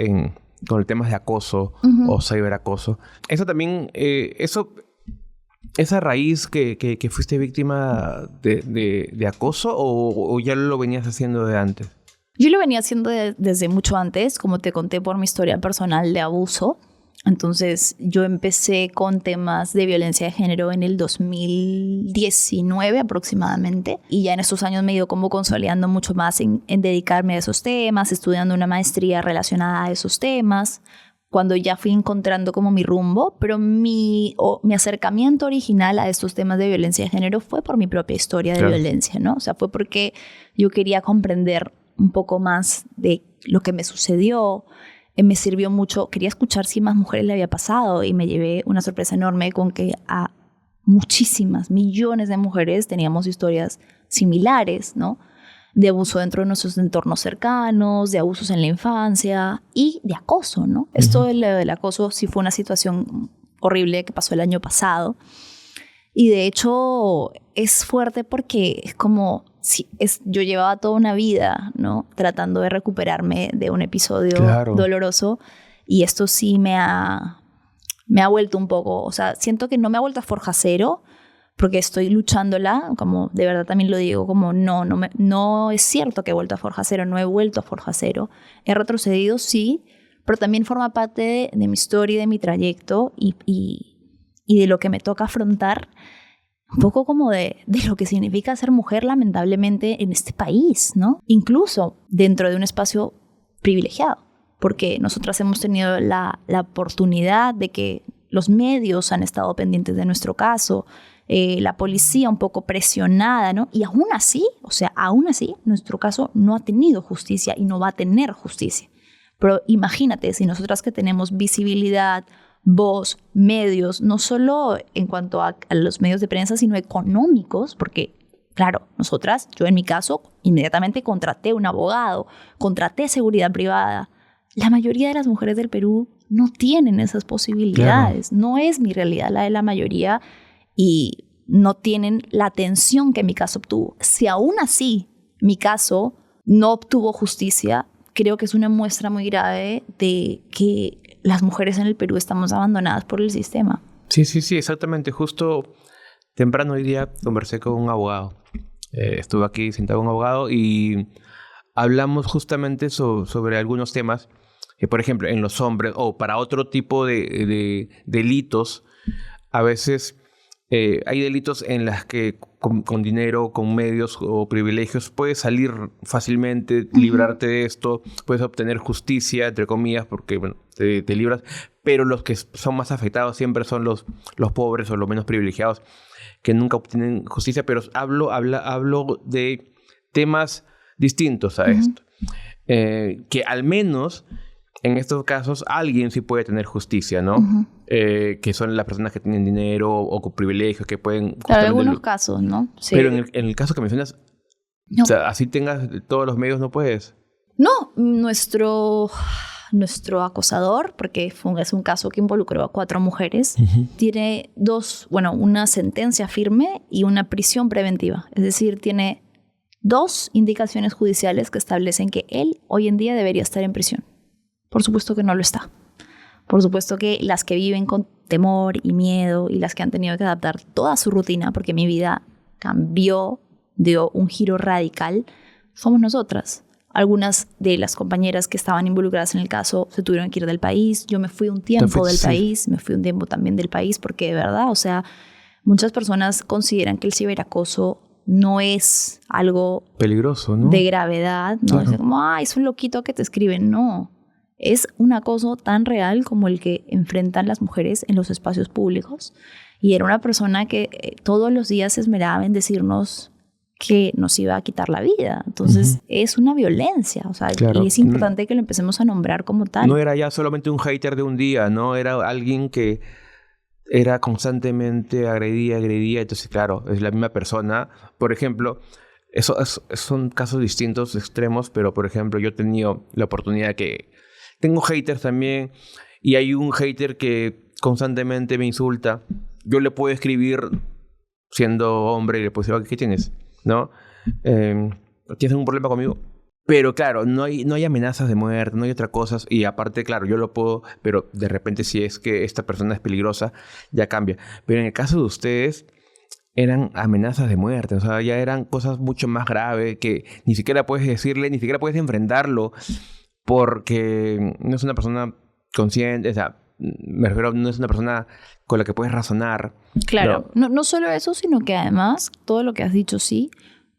con el tema de acoso o ciberacoso. Eso también, ¿esa raíz que fuiste víctima de acoso o ya lo venías haciendo de antes? Yo lo venía haciendo desde mucho antes, como te conté por mi historia personal de abuso. Entonces, yo empecé con temas de violencia de género en el 2019 aproximadamente. Y ya en estos años me he ido como consolidando mucho más en dedicarme a esos temas, estudiando una maestría relacionada a esos temas, cuando ya fui encontrando como mi rumbo. Pero mi acercamiento original a estos temas de violencia de género fue por mi propia historia de violencia, ¿no? O sea, fue porque yo quería comprender un poco más de lo que me sucedió. Me sirvió mucho, quería escuchar si más mujeres le había pasado y me llevé una sorpresa enorme con que a muchísimas, millones de mujeres teníamos historias similares, ¿no? De abuso dentro de nuestros entornos cercanos, de abusos en la infancia y de acoso, ¿no? Esto del acoso sí fue una situación horrible que pasó el año pasado y de hecho es fuerte porque es como... yo llevaba toda una vida, ¿no? Tratando de recuperarme de un episodio doloroso y esto sí me ha vuelto un poco, o sea, siento que no me ha vuelto a forja cero, porque estoy luchándola, como de verdad también lo digo, como no es cierto que he vuelto a Forja Cero, no he vuelto a Forja Cero. He retrocedido, sí, pero también forma parte de mi historia y de mi trayecto y de lo que me toca afrontar, un poco como de lo que significa ser mujer, lamentablemente, en este país, ¿no? Incluso dentro de un espacio privilegiado, porque nosotras hemos tenido la oportunidad de que los medios han estado pendientes de nuestro caso, la policía un poco presionada, ¿no? Y aún así, nuestro caso no ha tenido justicia y no va a tener justicia. Pero imagínate, si nosotras que tenemos visibilidad, voz, medios, no solo en cuanto a los medios de prensa, sino económicos, porque, claro, yo en mi caso, inmediatamente contraté un abogado, contraté seguridad privada. La mayoría de las mujeres del Perú no tienen esas posibilidades. Claro. No es mi realidad la de la mayoría y no tienen la atención que mi caso obtuvo. Si aún así mi caso no obtuvo justicia, creo que es una muestra muy grave de que las mujeres en el Perú estamos abandonadas por el sistema. Sí, exactamente. Justo temprano hoy día conversé con un abogado. Estuve aquí sentado con un abogado y hablamos justamente sobre algunos temas que, por ejemplo, en los hombres o para otro tipo de delitos, a veces hay delitos en las que con dinero, con medios o privilegios puedes salir fácilmente, librarte de esto, puedes obtener justicia, entre comillas, porque bueno, te libras, pero los que son más afectados siempre son los pobres o los menos privilegiados que nunca obtienen justicia, pero hablo de temas distintos a esto, que al menos en estos casos alguien sí puede tener justicia, ¿no? Que son las personas que tienen dinero o con privilegios que pueden... Claro, algunos casos, ¿no? Sí. Pero en el caso que mencionas, no. O sea, así tengas todos los medios, ¿no puedes? No, nuestro acosador, porque es un caso que involucró a 4 mujeres, tiene una sentencia firme y una prisión preventiva. Es decir, tiene 2 indicaciones judiciales que establecen que él hoy en día debería estar en prisión. Por supuesto que no lo está. Por supuesto que las que viven con temor y miedo y las que han tenido que adaptar toda su rutina, porque mi vida cambió, dio un giro radical, somos nosotras. Algunas de las compañeras que estaban involucradas en el caso se tuvieron que ir del país. Yo me fui un tiempo del país, me fui un tiempo también del país, porque de verdad, o sea, muchas personas consideran que el ciberacoso no es algo peligroso, ¿no? De gravedad, ¿no? Claro. Es como, es un loquito que te escribe. No. Es un acoso tan real como el que enfrentan las mujeres en los espacios públicos. Y era una persona que todos los días se esmeraba en decirnos que nos iba a quitar la vida. Entonces, es una violencia. O sea, claro. Y es importante que lo empecemos a nombrar como tal. No era ya solamente un hater de un día, ¿no? Era alguien que era constantemente agredía. Entonces, claro, es la misma persona. Por ejemplo, son casos distintos, extremos, pero, por ejemplo, yo he tenido la oportunidad que... Tengo haters también, y hay un hater que constantemente me insulta. Yo le puedo escribir siendo hombre y le puedo decir, ¿qué tienes? ¿No? ¿Tienes algún problema conmigo? Pero claro, no hay amenazas de muerte, no hay otras cosas. Y aparte, claro, yo lo puedo, pero de repente si es que esta persona es peligrosa, ya cambia. Pero en el caso de ustedes, eran amenazas de muerte. O sea, ya eran cosas mucho más graves que ni siquiera puedes decirle, ni siquiera puedes enfrentarlo. Porque no es una persona consciente, o sea, me refiero, no es una persona con la que puedes razonar. Claro, no solo eso, sino que además, todo lo que has dicho sí,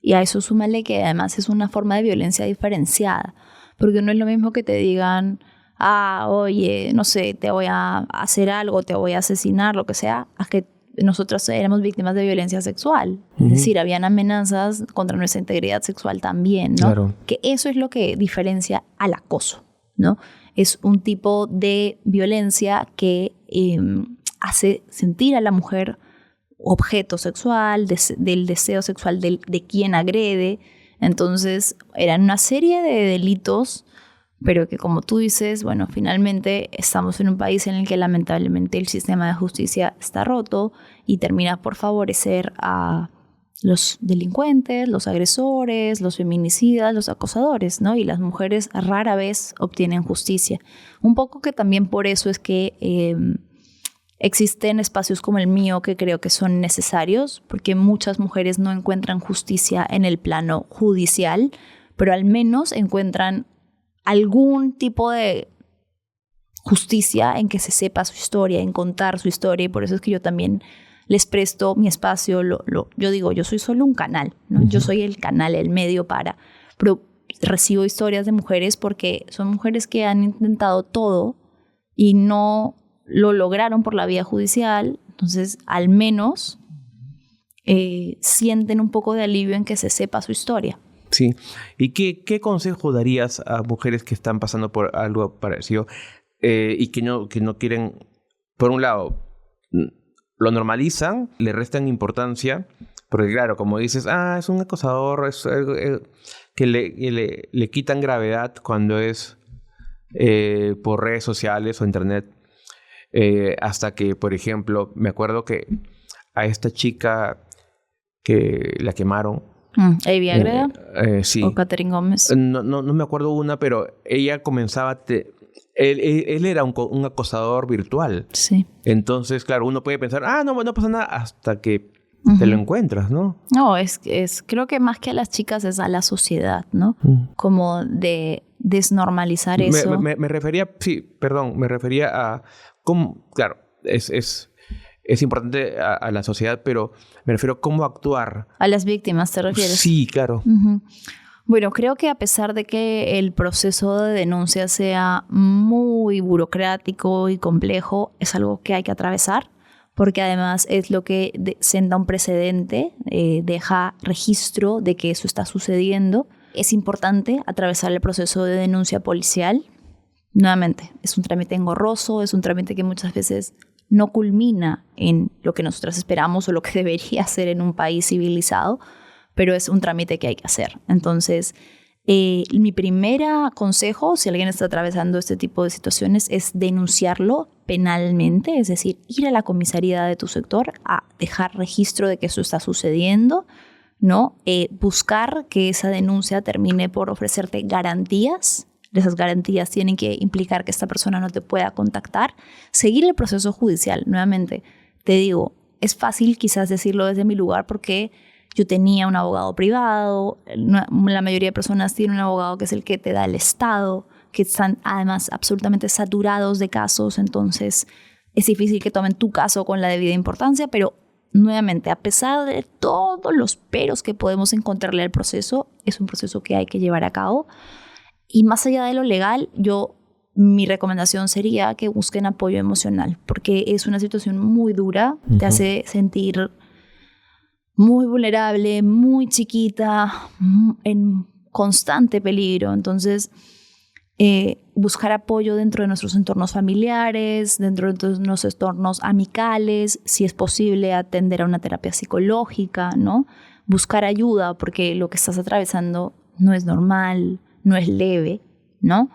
y a eso súmale que además es una forma de violencia diferenciada, porque no es lo mismo que te digan, oye, no sé, te voy a hacer algo, te voy a asesinar, lo que sea, a que nosotros éramos víctimas de violencia sexual. Es decir, habían amenazas contra nuestra integridad sexual también, ¿no? Claro. Que eso es lo que diferencia al acoso, ¿no? Es un tipo de violencia que hace sentir a la mujer objeto sexual, del deseo sexual de quien agrede. Entonces, eran una serie de delitos, pero que, como tú dices, bueno, finalmente estamos en un país en el que lamentablemente el sistema de justicia está roto y termina por favorecer a los delincuentes, los agresores, los feminicidas, los acosadores, ¿no? Y las mujeres rara vez obtienen justicia. Un poco que también por eso es que Existen espacios como el mío que creo que son necesarios porque muchas mujeres no encuentran justicia en el plano judicial, pero al menos encuentran algún tipo de justicia en que se sepa su historia, en contar su historia, y por eso es que yo también les presto mi espacio. Yo digo, yo soy solo un canal, ¿no? Yo soy el canal, el medio pero recibo historias de mujeres porque son mujeres que han intentado todo y no lo lograron por la vía judicial, entonces al menos sienten un poco de alivio en que se sepa su historia. Sí. ¿Y qué consejo darías a mujeres que están pasando por algo parecido y que no quieren, por un lado, lo normalizan, le restan importancia, porque claro, como dices, es un acosador, es algo que le quitan gravedad cuando es por redes sociales o internet, hasta que, por ejemplo, me acuerdo que a esta chica que la quemaron, ¿Avi Agreda? Sí. ¿O Catherine Gómez? No me acuerdo una, pero ella comenzaba... Él era un acosador virtual. Sí. Entonces, claro, uno puede pensar, no pasa nada hasta que te lo encuentras, ¿no? No, creo que más que a las chicas es a la sociedad, ¿no? Como de desnormalizar eso. Me refería a cómo, claro, es importante a la sociedad, pero me refiero a cómo actuar. A las víctimas, ¿te refieres? Sí, claro. Bueno, creo que a pesar de que el proceso de denuncia sea muy burocrático y complejo, es algo que hay que atravesar, porque además es lo que senta un precedente, deja registro de que eso está sucediendo. Es importante atravesar el proceso de denuncia policial. Nuevamente, es un trámite engorroso, es un trámite que muchas veces no culmina en lo que nosotras esperamos o lo que debería ser en un país civilizado, pero es un trámite que hay que hacer. Entonces, mi primer consejo, si alguien está atravesando este tipo de situaciones, es denunciarlo penalmente, es decir, ir a la comisaría de tu sector a dejar registro de que eso está sucediendo, ¿no? Buscar que esa denuncia termine por ofrecerte garantías. Esas garantías tienen que implicar que esta persona no te pueda contactar. Seguir el proceso judicial. Nuevamente, te digo, es fácil quizás decirlo desde mi lugar porque yo tenía un abogado privado. La mayoría de personas tienen un abogado que es el que te da el Estado, que están además absolutamente saturados de casos. Entonces, es difícil que tomen tu caso con la debida importancia, pero nuevamente, a pesar de todos los peros que podemos encontrarle al proceso, es un proceso que hay que llevar a cabo. Y más allá de lo legal, mi recomendación sería que busquen apoyo emocional, porque es una situación muy dura, te hace sentir muy vulnerable, muy chiquita, en constante peligro. Entonces, buscar apoyo dentro de nuestros entornos familiares, dentro de nuestros entornos amicales, si es posible atender a una terapia psicológica, ¿no? Buscar ayuda, porque lo que estás atravesando no es normal, no es leve, ¿no?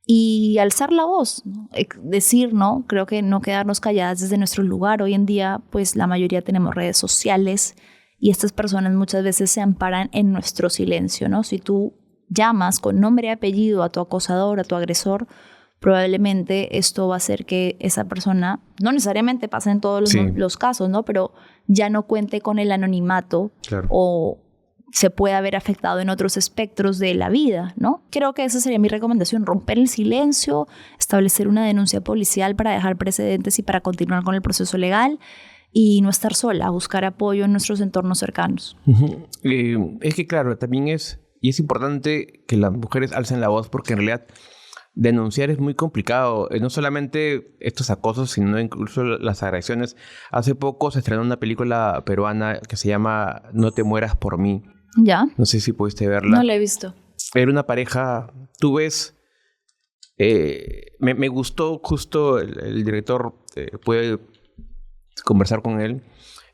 Y alzar la voz, ¿no? Decir, ¿no? Creo que no quedarnos calladas desde nuestro lugar. Hoy en día, pues la mayoría tenemos redes sociales y estas personas muchas veces se amparan en nuestro silencio, ¿no? Si tú llamas con nombre y apellido a tu acosador, a tu agresor, probablemente esto va a hacer que esa persona, no necesariamente pasa en todos los casos, ¿no? Pero ya no cuente con el anonimato, claro, o se puede haber afectado en otros espectros de la vida, ¿no? Creo que esa sería mi recomendación, romper el silencio, establecer una denuncia policial para dejar precedentes y para continuar con el proceso legal y no estar sola, buscar apoyo en nuestros entornos cercanos. Es que claro, también es importante que las mujeres alcen la voz porque en realidad denunciar es muy complicado. No solamente estos acosos, sino incluso las agresiones. Hace poco se estrenó una película peruana que se llama No te mueras por mí. ¿Ya? No sé si pudiste verla. No la he visto. Era una pareja, tú ves, me gustó justo el director, puede conversar con él.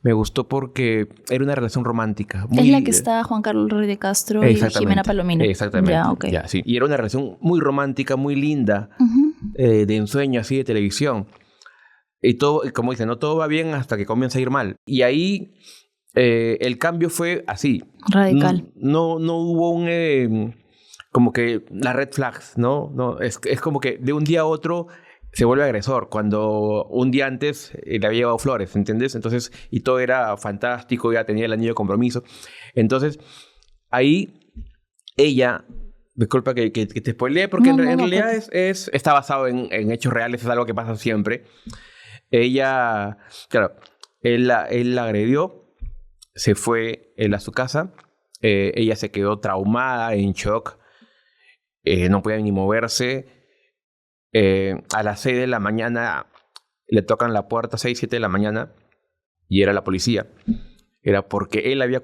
Me gustó porque era una relación romántica. Es la que está Juan Carlos Ruiz de Castro y Jimena Palomino. Exactamente. Ya, okay. Ya, sí. Y era una relación muy romántica, muy linda, de ensueño así de televisión. Y todo, como dicen, no todo va bien hasta que comienza a ir mal. Y ahí el cambio fue así. Radical. No hubo como que las red flags, ¿no? Es como que de un día a otro se vuelve agresor cuando un día antes le había llevado flores, ¿entiendes? Entonces, y todo era fantástico, ya tenía el anillo de compromiso. Entonces, ahí ella, disculpa que te spoileé, porque en realidad está basado en hechos reales, es algo que pasa siempre. Ella, claro, él la agredió, se fue él a su casa, ella se quedó traumada, en shock, no podía ni moverse. A las 6 de la mañana le tocan la puerta, 6, 7 de la mañana, y era la policía. Era porque él había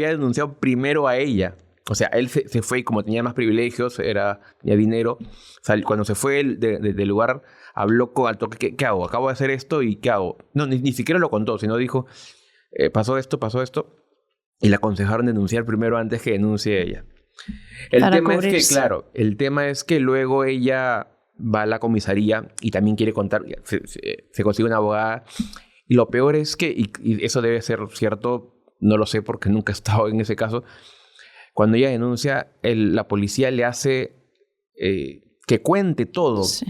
denunciado primero a ella. O sea, él se fue y como tenía más privilegios, tenía dinero. O sea, cuando se fue del lugar, habló con al toque, ¿qué hago? Acabo de hacer esto y ¿qué hago? No, ni siquiera lo contó, sino dijo, pasó esto. Y le aconsejaron denunciar primero antes que denuncie ella. El tema es que luego ella va a la comisaría y también quiere contar, se consigue una abogada. Y lo peor es que, y eso debe ser cierto, no lo sé porque nunca he estado en ese caso, cuando ella denuncia, la policía le hace que cuente todo. Sí.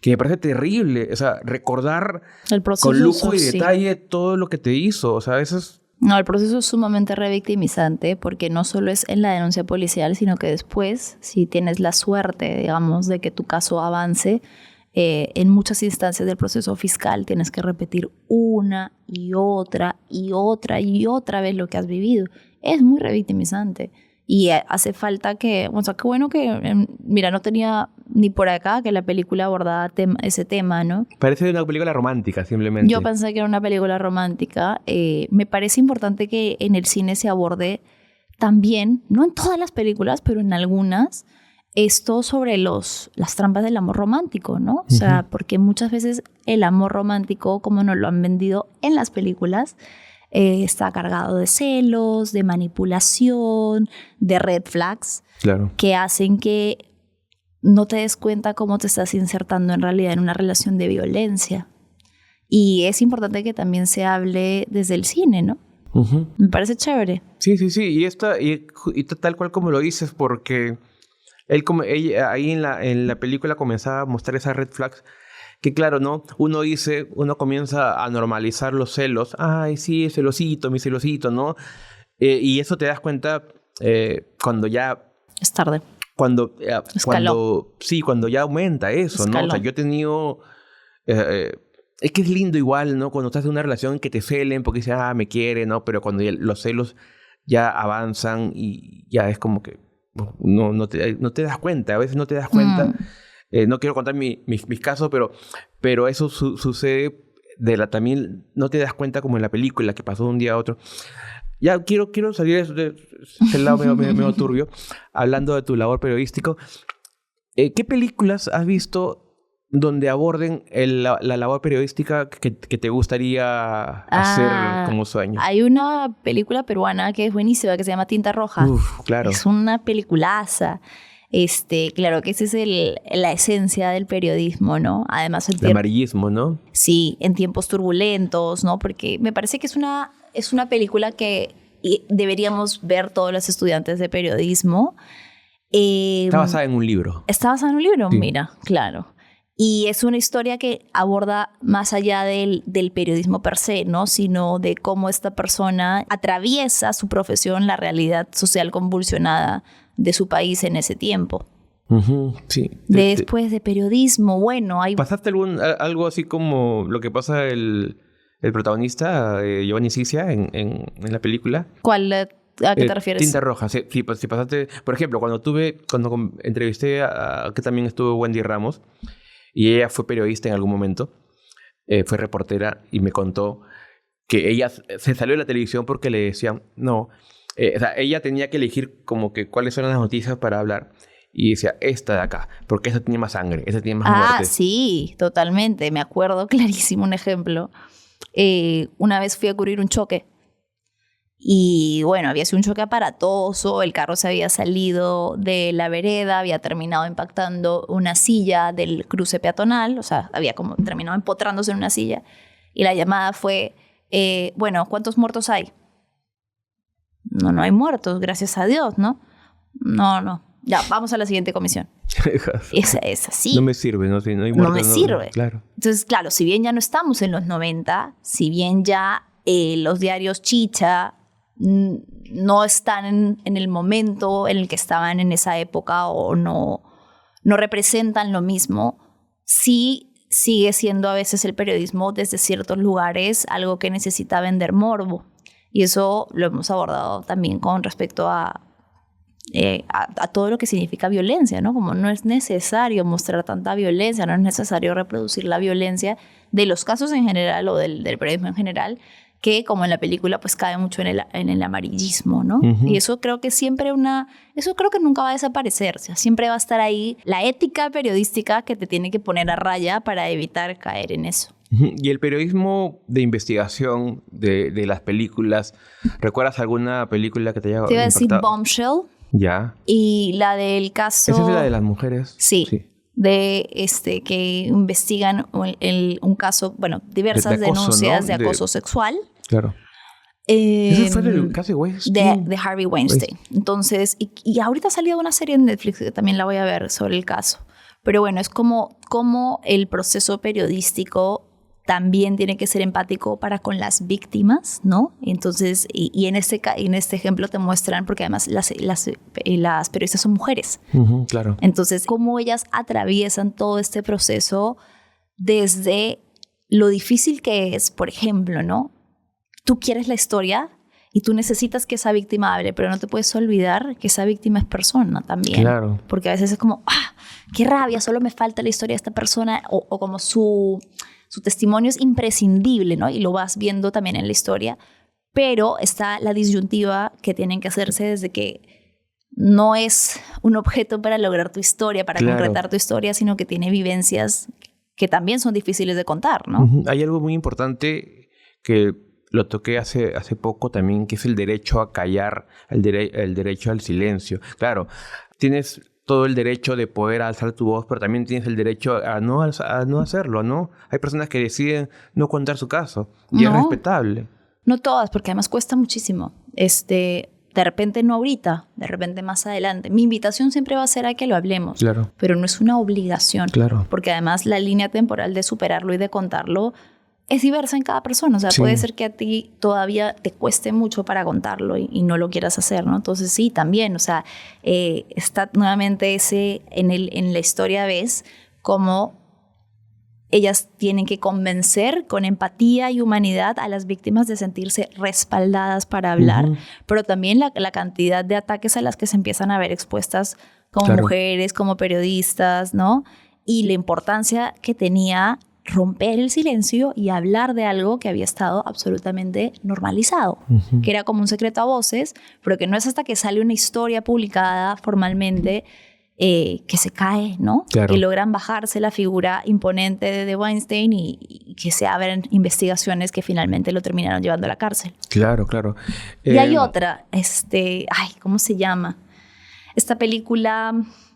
Que me parece terrible. O sea, recordar el proceso con lujo y detalle todo lo que te hizo. O sea, eso es... No, el proceso es sumamente revictimizante porque no solo es en la denuncia policial, sino que después, si tienes la suerte, digamos, de que tu caso avance, en muchas instancias del proceso fiscal tienes que repetir una y otra vez lo que has vivido. Es muy revictimizante. Y hace falta que, o sea, qué bueno que, mira, no tenía ni por acá que la película abordaba ese tema, ¿no? Parece una película romántica, simplemente. Yo pensé que era una película romántica. Me parece importante que en el cine se aborde también, no en todas las películas, pero en algunas, esto sobre las trampas del amor romántico, ¿no? O sea, porque muchas veces el amor romántico, como nos lo han vendido en las películas, está cargado de celos, de manipulación, de red flags, claro, que hacen que no te des cuenta cómo te estás insertando en realidad en una relación de violencia. Y es importante que también se hable desde el cine, ¿no? Me parece chévere. Sí. Y tal cual como lo dices, porque ella ahí en la película comenzaba a mostrar esas red flags. Que claro, ¿no? Uno comienza a normalizar los celos. Ay, sí, mi celosito, ¿no? Y eso te das cuenta cuando ya... Es tarde. Cuando ya aumenta eso, Escaló. ¿no? O sea, yo he tenido... es que es lindo igual, ¿no? Cuando estás en una relación que te celen porque dices, me quiere, ¿no? Pero cuando los celos ya avanzan y ya es como que... No te das cuenta. A veces no te das cuenta... No quiero contar mis casos, pero eso sucede también no te das cuenta como en la película que pasó de un día a otro. Ya quiero salir de ese lado medio turbio, hablando de tu labor periodístico. ¿Qué películas has visto donde aborden la labor periodística que te gustaría hacer como sueño? Hay una película peruana que es buenísima, que se llama Tinta Roja. Claro. Es una peliculaza. Claro que esa es la esencia del periodismo, ¿no? Además el amarillismo, ¿no? Sí, en tiempos turbulentos, ¿no? Porque me parece que es una película que deberíamos ver todos los estudiantes de periodismo. Está basada en un libro. ¿Está basada en un libro? Sí. Mira, claro. Y es una historia que aborda más allá del periodismo per se, ¿no? Sino de cómo esta persona atraviesa su profesión, la realidad social convulsionada de su país en ese tiempo. Sí. Después de periodismo, bueno, hay... ¿Pasaste algo así como lo que pasa el protagonista, Giovanni Sciascia, en la película? ¿Cuál? ¿A qué te refieres? Tinta Roja. Sí, pues, si pasaste... Por ejemplo, cuando entrevisté que también estuvo Wendy Ramos, y ella fue periodista en algún momento, fue reportera, y me contó que ella se salió de la televisión porque le decían, no... o sea, ella tenía que elegir como que cuáles eran las noticias para hablar. Y decía, esta de acá, porque esta tiene más sangre, esta tiene más muerte. Sí, totalmente. Me acuerdo clarísimo un ejemplo. Una vez fui a cubrir un choque. Y bueno, había sido un choque aparatoso. El carro se había salido de la vereda, había terminado impactando una silla del cruce peatonal. O sea, había como terminado empotrándose en una silla. Y la llamada fue, bueno, ¿cuántos muertos hay? No hay muertos, gracias a Dios, ¿no? No. Ya, vamos a la siguiente comisión. Es así. No me sirve, no hay No me sirve. Claro. Entonces, claro, si bien ya no estamos en los 90, si bien ya los diarios chicha no están en el momento en el que estaban en esa época o no representan lo mismo, sí sigue siendo a veces el periodismo desde ciertos lugares algo que necesita vender morbo. Y eso lo hemos abordado también con respecto a todo lo que significa violencia, ¿no? Como no es necesario mostrar tanta violencia, no es necesario reproducir la violencia de los casos en general o del periodismo en general, que como en la película pues cae mucho en el amarillismo, ¿no? Uh-huh. Y eso creo que eso creo que nunca va a desaparecer, o sea, siempre va a estar ahí la ética periodística que te tiene que poner a raya para evitar caer en eso. Y el periodismo de investigación de las películas, ¿recuerdas alguna película que te haya impactado? Te iba a decir Bombshell. Ya. Y la del caso... ¿Esa es la de las mujeres? Sí. De que investigan un caso, bueno, diversas de acoso, denuncias, ¿no? De acoso sexual. Claro. Ese fue el caso de Weinstein. De Harvey Weinstein. Entonces, y ahorita ha salido una serie en Netflix que también la voy a ver sobre el caso. Pero bueno, es como el proceso periodístico también tiene que ser empático para con las víctimas, ¿no? Entonces, y en este ejemplo te muestran, porque además las periodistas son mujeres. Uh-huh, claro. Entonces, cómo ellas atraviesan todo este proceso desde lo difícil que es, por ejemplo, ¿no? Tú quieres la historia y tú necesitas que esa víctima hable, pero no te puedes olvidar que esa víctima es persona también. Claro. Porque a veces es como, qué rabia, solo me falta la historia de esta persona, o como su testimonio es imprescindible, ¿no? Y lo vas viendo también en la historia, pero está la disyuntiva que tienen que hacerse desde que no es un objeto para lograr tu historia, para concretar tu historia, sino que tiene vivencias que también son difíciles de contar, ¿no? Uh-huh. Hay algo muy importante que lo toqué hace poco también, que es el derecho a callar, el derecho al silencio. Claro, tienes todo el derecho de poder alzar tu voz, pero también tienes el derecho a no hacerlo, ¿no? Hay personas que deciden no contar su caso y es respetable. No todas, porque además cuesta muchísimo. De repente no ahorita, de repente más adelante. Mi invitación siempre va a ser a que lo hablemos, claro, pero no es una obligación. Claro. Porque además la línea temporal de superarlo y de contarlo es diversa en cada persona. O sea, puede ser que a ti todavía te cueste mucho para contarlo y no lo quieras hacer, ¿no? Entonces sí, también, o sea, está nuevamente en la historia ves cómo ellas tienen que convencer con empatía y humanidad a las víctimas de sentirse respaldadas para hablar, uh-huh, pero también la cantidad de ataques a las que se empiezan a ver expuestas como mujeres, como periodistas, ¿no? Y la importancia que tenía romper el silencio y hablar de algo que había estado absolutamente normalizado, uh-huh, que era como un secreto a voces, pero que no es hasta que sale una historia publicada formalmente que se cae, ¿no? Claro. Que logran bajarse la figura imponente de Weinstein y que se abren investigaciones que finalmente lo terminaron llevando a la cárcel. Claro, claro. Y hay otra, ¿cómo se llama? Esta película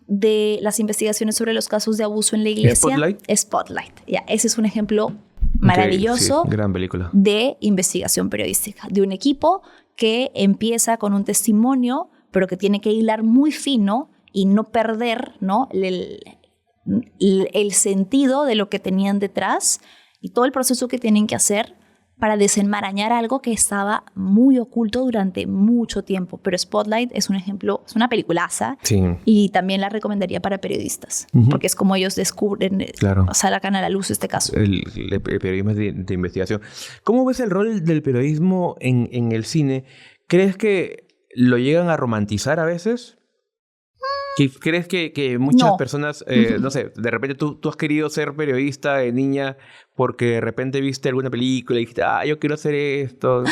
de las investigaciones sobre los casos de abuso en la iglesia. Spotlight. Ya, ese es un ejemplo maravilloso, sí, gran película, de investigación periodística, de un equipo que empieza con un testimonio, pero que tiene que hilar muy fino y no perder, ¿no? el sentido de lo que tenían detrás y todo el proceso que tienen que hacer para desenmarañar algo que estaba muy oculto durante mucho tiempo. Pero Spotlight es un ejemplo, es una peliculaza, sí, y también la recomendaría para periodistas, uh-huh, porque es como ellos descubren, sacan a la luz este caso. El periodismo de investigación. ¿Cómo ves el rol del periodismo en el cine? ¿Crees que lo llegan a romantizar a veces? ¿Crees que muchas personas, no sé, de repente tú has querido ser periodista de niña porque de repente viste alguna película y dijiste, yo quiero hacer esto?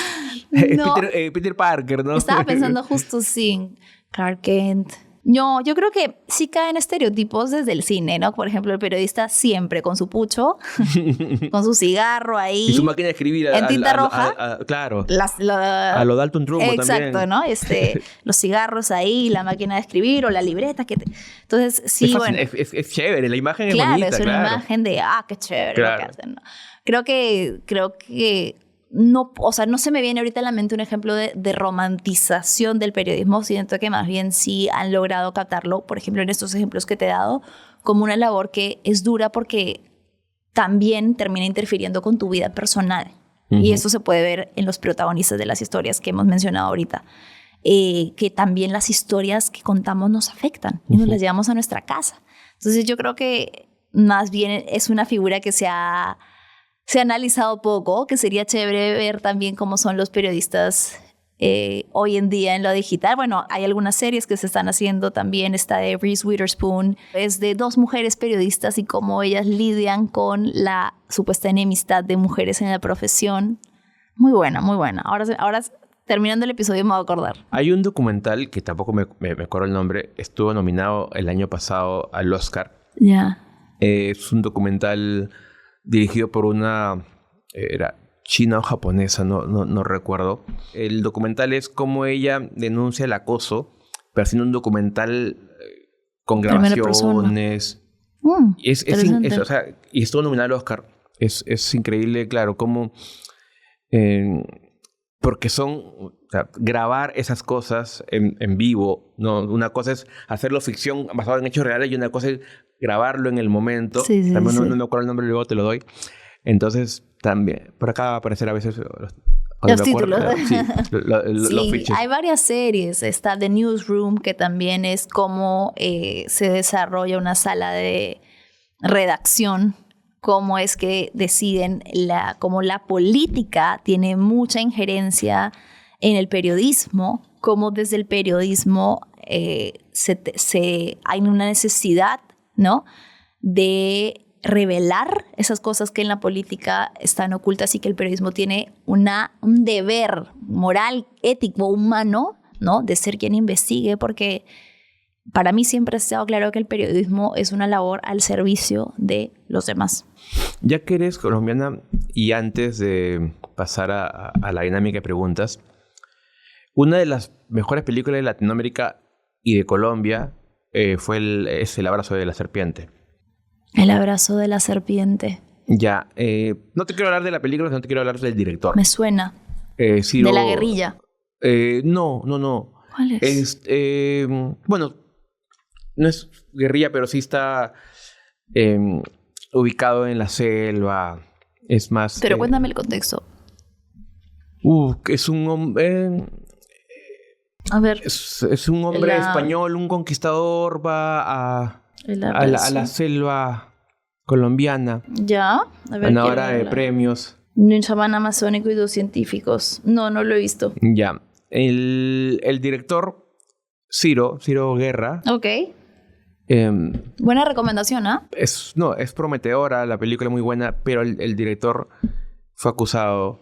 No. Peter Parker, ¿no? Estaba pensando justo Clark Kent. No, yo creo que sí caen estereotipos desde el cine, ¿no? Por ejemplo, el periodista siempre con su pucho, con su cigarro ahí. Y su máquina de escribir. En tinta roja. Claro. A lo Dalton Trumbo también. Exacto, ¿no? Los cigarros ahí, la máquina de escribir o la libreta. Entonces, sí, bueno. Es chévere, la imagen es bonita. bonita, Claro, es una imagen de, qué chévere lo que hacen, ¿no? Creo que no, o sea, no se me viene ahorita a la mente un ejemplo de romantización del periodismo. Siento que más bien sí han logrado captarlo, por ejemplo, en estos ejemplos que te he dado, como una labor que es dura porque también termina interfiriendo con tu vida personal. Y eso se puede ver en los protagonistas de las historias que hemos mencionado ahorita. Que también las historias que contamos nos afectan y nos las llevamos a nuestra casa. Entonces yo creo que más bien es una figura que se ha analizado poco, que sería chévere ver también cómo son los periodistas hoy en día en lo digital. Bueno, hay algunas series que se están haciendo también. Está de Reese Witherspoon, es de 2 mujeres periodistas y cómo ellas lidian con la supuesta enemistad de mujeres en la profesión. Muy buena, muy buena. Ahora terminando el episodio me voy a acordar. Hay un documental que tampoco me acuerdo el nombre, estuvo nominado el año pasado al Oscar. Ya. Es un documental dirigido por una... era china o japonesa, no recuerdo. El documental es cómo ella denuncia el acoso, pero haciendo un documental con grabaciones. O sea, y estuvo nominado al Oscar. Es increíble, claro, cómo... porque o sea, grabar esas cosas en vivo, ¿no? Una cosa es hacerlo ficción basado en hechos reales y una cosa es grabarlo en el momento. Sí, también sí. No me acuerdo el nombre, luego te lo doy. Entonces, también, por acá va a aparecer a veces los títulos. Los fiches. Hay varias series. Está The Newsroom, que también es cómo se desarrolla una sala de redacción, cómo es que deciden, cómo la política tiene mucha injerencia en el periodismo, cómo desde el periodismo hay una necesidad, ¿no?, de revelar esas cosas que en la política están ocultas y que el periodismo tiene un deber moral, ético, humano, ¿no?, de ser quien investigue, porque para mí siempre ha estado claro que el periodismo es una labor al servicio de los demás. Ya que eres colombiana y antes de pasar a la dinámica de preguntas, una de las mejores películas de Latinoamérica y de Colombia es El abrazo de la serpiente. El abrazo de la serpiente. Ya, no te quiero hablar de la película, sino te quiero hablar del director. Me suena. Ciro, de la guerrilla. No. ¿Cuál es? Bueno, no es guerrilla, pero sí está ubicado en la selva. Es más... Pero cuéntame el contexto. Es un hombre... A ver. Es un hombre español, un conquistador, va a la selva colombiana. Ya. A ver. Ganadora de premios. Un chamán amazónico y 2 científicos. No lo he visto. Ya. El director, Ciro Guerra. Ok. Buena recomendación, ¿ah? Es prometedora, la película es muy buena, pero el director fue acusado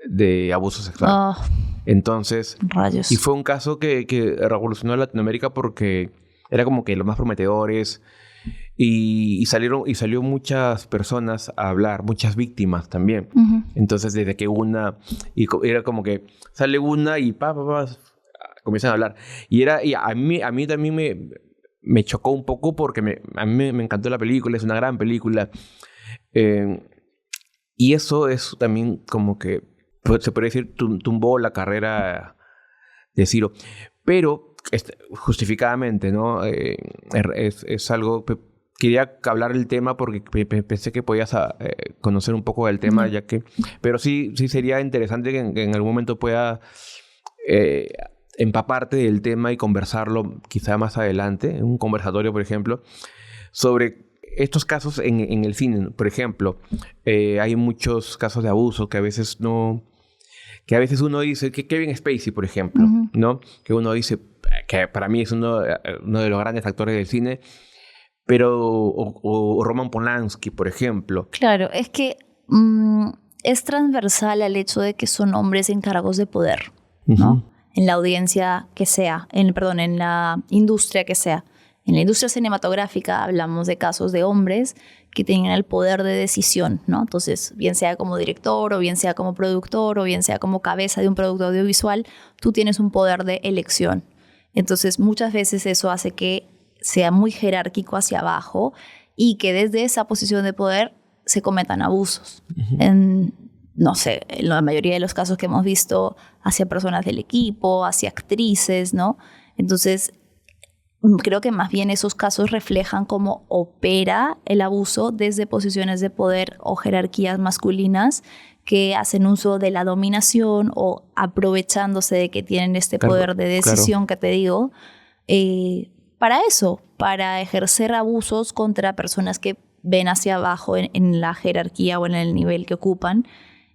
de abuso sexual. Entonces, rayos. Y fue un caso que revolucionó a Latinoamérica porque era como que los más prometedores y salió muchas personas a hablar, muchas víctimas también. Uh-huh. Entonces, desde que era como que sale una y comienzan a hablar. Y a mí también me chocó un poco porque a mí me encantó la película, es una gran película. Y eso es también como que, se podría decir, tumbó la carrera de Ciro. Pero, justificadamente, ¿no? Es algo... Quería hablar del tema porque pensé que podías conocer un poco del tema, ya que... Pero sí sería interesante que en algún momento pueda empaparte del tema y conversarlo quizá más adelante, en un conversatorio, por ejemplo, sobre estos casos en el cine. Por ejemplo, hay muchos casos de abuso que a veces uno dice, que Kevin Spacey, por ejemplo, uh-huh, ¿no? Que uno dice que para mí es uno de los grandes actores del cine, pero o Roman Polanski, por ejemplo. Claro, es que es transversal al hecho de que son hombres en cargos de poder, ¿no? Uh-huh. En la audiencia que sea, en la industria que sea. En la industria cinematográfica hablamos de casos de hombres que tienen el poder de decisión, ¿no? Entonces, bien sea como director, o bien sea como productor, o bien sea como cabeza de un producto audiovisual, tú tienes un poder de elección. Entonces, muchas veces eso hace que sea muy jerárquico hacia abajo y que desde esa posición de poder se cometan abusos. Uh-huh. no sé, en la mayoría de los casos que hemos visto, hacia personas del equipo, hacia actrices, ¿no? Entonces, creo que más bien esos casos reflejan cómo opera el abuso desde posiciones de poder o jerarquías masculinas que hacen uso de la dominación o aprovechándose de que tienen este poder de decisión que te digo, para eso, para ejercer abusos contra personas que ven hacia abajo en la jerarquía o en el nivel que ocupan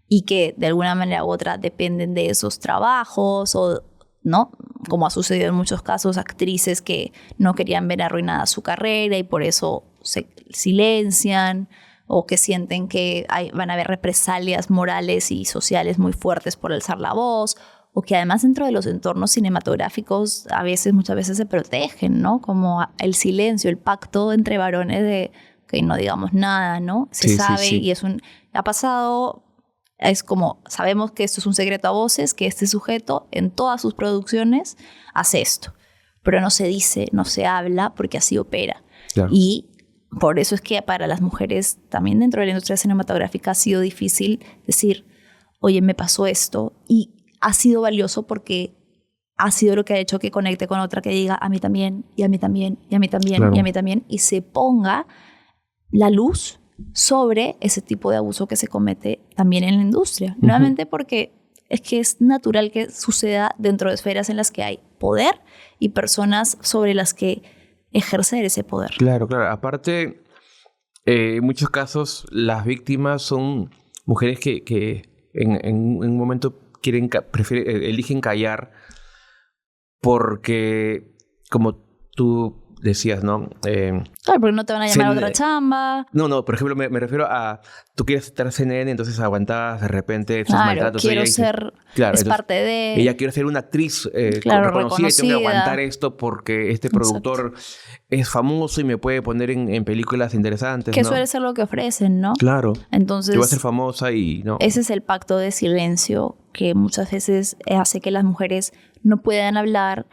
y que de alguna manera u otra dependen de esos trabajos o, ¿no? Como ha sucedido en muchos casos, actrices que no querían ver arruinada su carrera y por eso se silencian o que sienten que van a haber represalias morales y sociales muy fuertes por alzar la voz, o que además dentro de los entornos cinematográficos muchas veces se protegen, ¿no? Como el silencio, el pacto entre varones de que no digamos nada, ¿no? Se sabe y ha pasado, es como, sabemos que esto es un secreto a voces, que este sujeto en todas sus producciones hace esto, pero no se dice, no se habla porque así opera. Claro. Y por eso es que para las mujeres también dentro de la industria cinematográfica ha sido difícil decir, oye, me pasó esto, y ha sido valioso porque ha sido lo que ha hecho que conecte con otra que diga a mí también, y a mí también, y a mí también, claro. Y a mí también, y se ponga la luz sobre ese tipo de abuso que se comete también en la industria. Uh-huh. Nuevamente porque es que es natural que suceda dentro de esferas en las que hay poder y personas sobre las que ejercer ese poder. Claro, claro. Aparte, en muchos casos las víctimas son mujeres que en un momento eligen callar porque, como tú decías, ¿no? Claro, porque no te van a llamar a otra chamba. No, por ejemplo, me refiero a tú quieres estar CNN, entonces aguantas de repente esos maltratos. Quiero ser, claro, es parte de... Ella quiere ser una actriz reconocida y tengo que aguantar esto porque este productor es famoso y me puede poner en películas interesantes, que suele ser lo que ofrecen, ¿no? Claro. Entonces, yo voy a ser famosa y no. Ese es el pacto de silencio que muchas veces hace que las mujeres no puedan hablar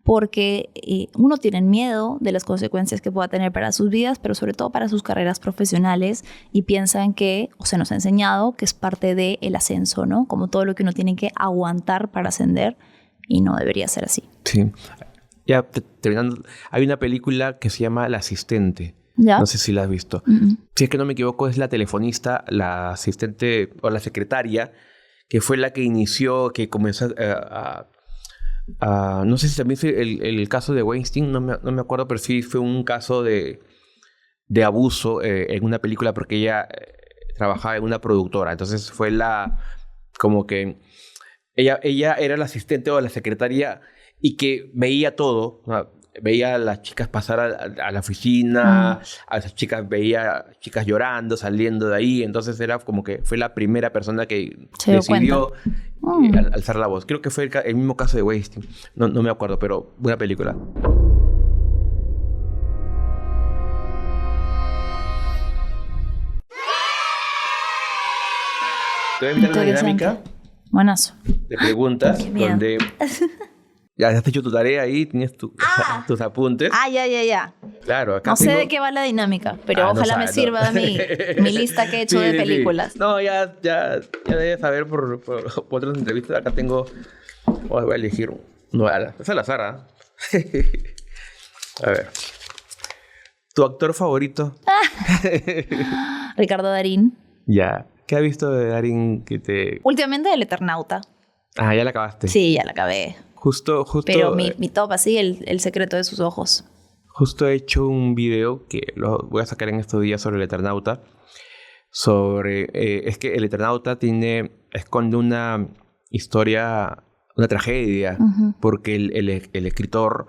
porque uno tiene miedo de las consecuencias que pueda tener para sus vidas, pero sobre todo para sus carreras profesionales, y piensan que, o se nos ha enseñado, que es parte del ascenso, ¿no? Como todo lo que uno tiene que aguantar para ascender, y no debería ser así. Sí. Ya terminando, hay una película que se llama La Asistente. ¿Ya? No sé si la has visto. Uh-uh. Si es que no me equivoco, es la telefonista, la asistente o la secretaria, que fue la que inició, que comenzó no sé si también fue el caso de Weinstein, no me acuerdo, pero sí fue un caso de abuso en una película porque ella trabajaba en una productora. Entonces fue como que ella era la asistente o la secretaria y que veía todo, ¿no? Veía a las chicas pasar a la oficina, a esas chicas, veía chicas llorando, saliendo de ahí. Entonces era como que fue la primera persona que decidió alzar la voz. Creo que fue el mismo caso de Weinstein. No me acuerdo, pero buena película. Te voy a invitar a una dinámica. Buenazo. De preguntas donde... Ya has hecho tu tarea ahí, tienes tus apuntes. Ya. Claro, acá no sé de qué va la dinámica, pero ojalá me sirva mi lista que he hecho de películas. Sí. No, ya debes saber por otras entrevistas. Acá tengo... voy a elegir una. Es al azar, ¿eh? A ver. ¿Tu actor favorito? Ricardo Darín. Ya. ¿Qué has visto de Darín que te...? Últimamente El Eternauta. Ah, ¿ya la acabaste? Sí, ya la acabé. Justo. Pero mi top así, el secreto de sus ojos. Justo he hecho un video que lo voy a sacar en estos días sobre El Eternauta. Es que El Eternauta esconde una historia, una tragedia, porque el escritor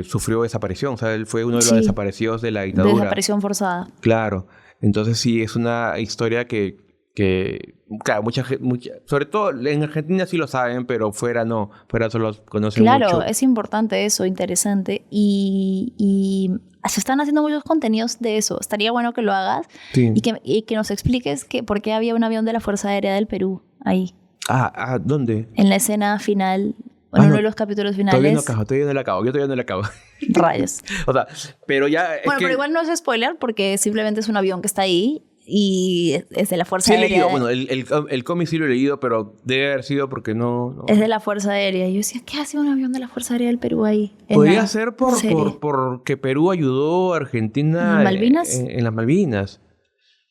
sufrió desaparición. O sea, él fue uno de los desaparecidos de la dictadura. Desaparición forzada. Claro. Entonces sí, es una historia que claro, mucha, sobre todo en Argentina sí lo saben, pero fuera no, fuera solo conocen mucho. Claro, es importante eso, interesante, y se están haciendo muchos contenidos de eso. Estaría bueno que lo hagas y que nos expliques por qué había un avión de la Fuerza Aérea del Perú ahí. ¿Dónde? En la escena final, en uno de los capítulos finales. Todavía no la acabo, yo todavía no la acabo. Rayos. O sea, pero ya... Pero igual no es spoiler porque simplemente es un avión que está ahí. y es de la Fuerza Sí, he Aérea. leído. Bueno, el cómic sí lo he leído, pero debe haber sido porque no. Es de la Fuerza Aérea. Y yo decía, ¿qué hace un avión de la Fuerza Aérea del Perú ahí? Podría ser serie? porque Perú ayudó a Argentina ¿Malvinas? en las Malvinas.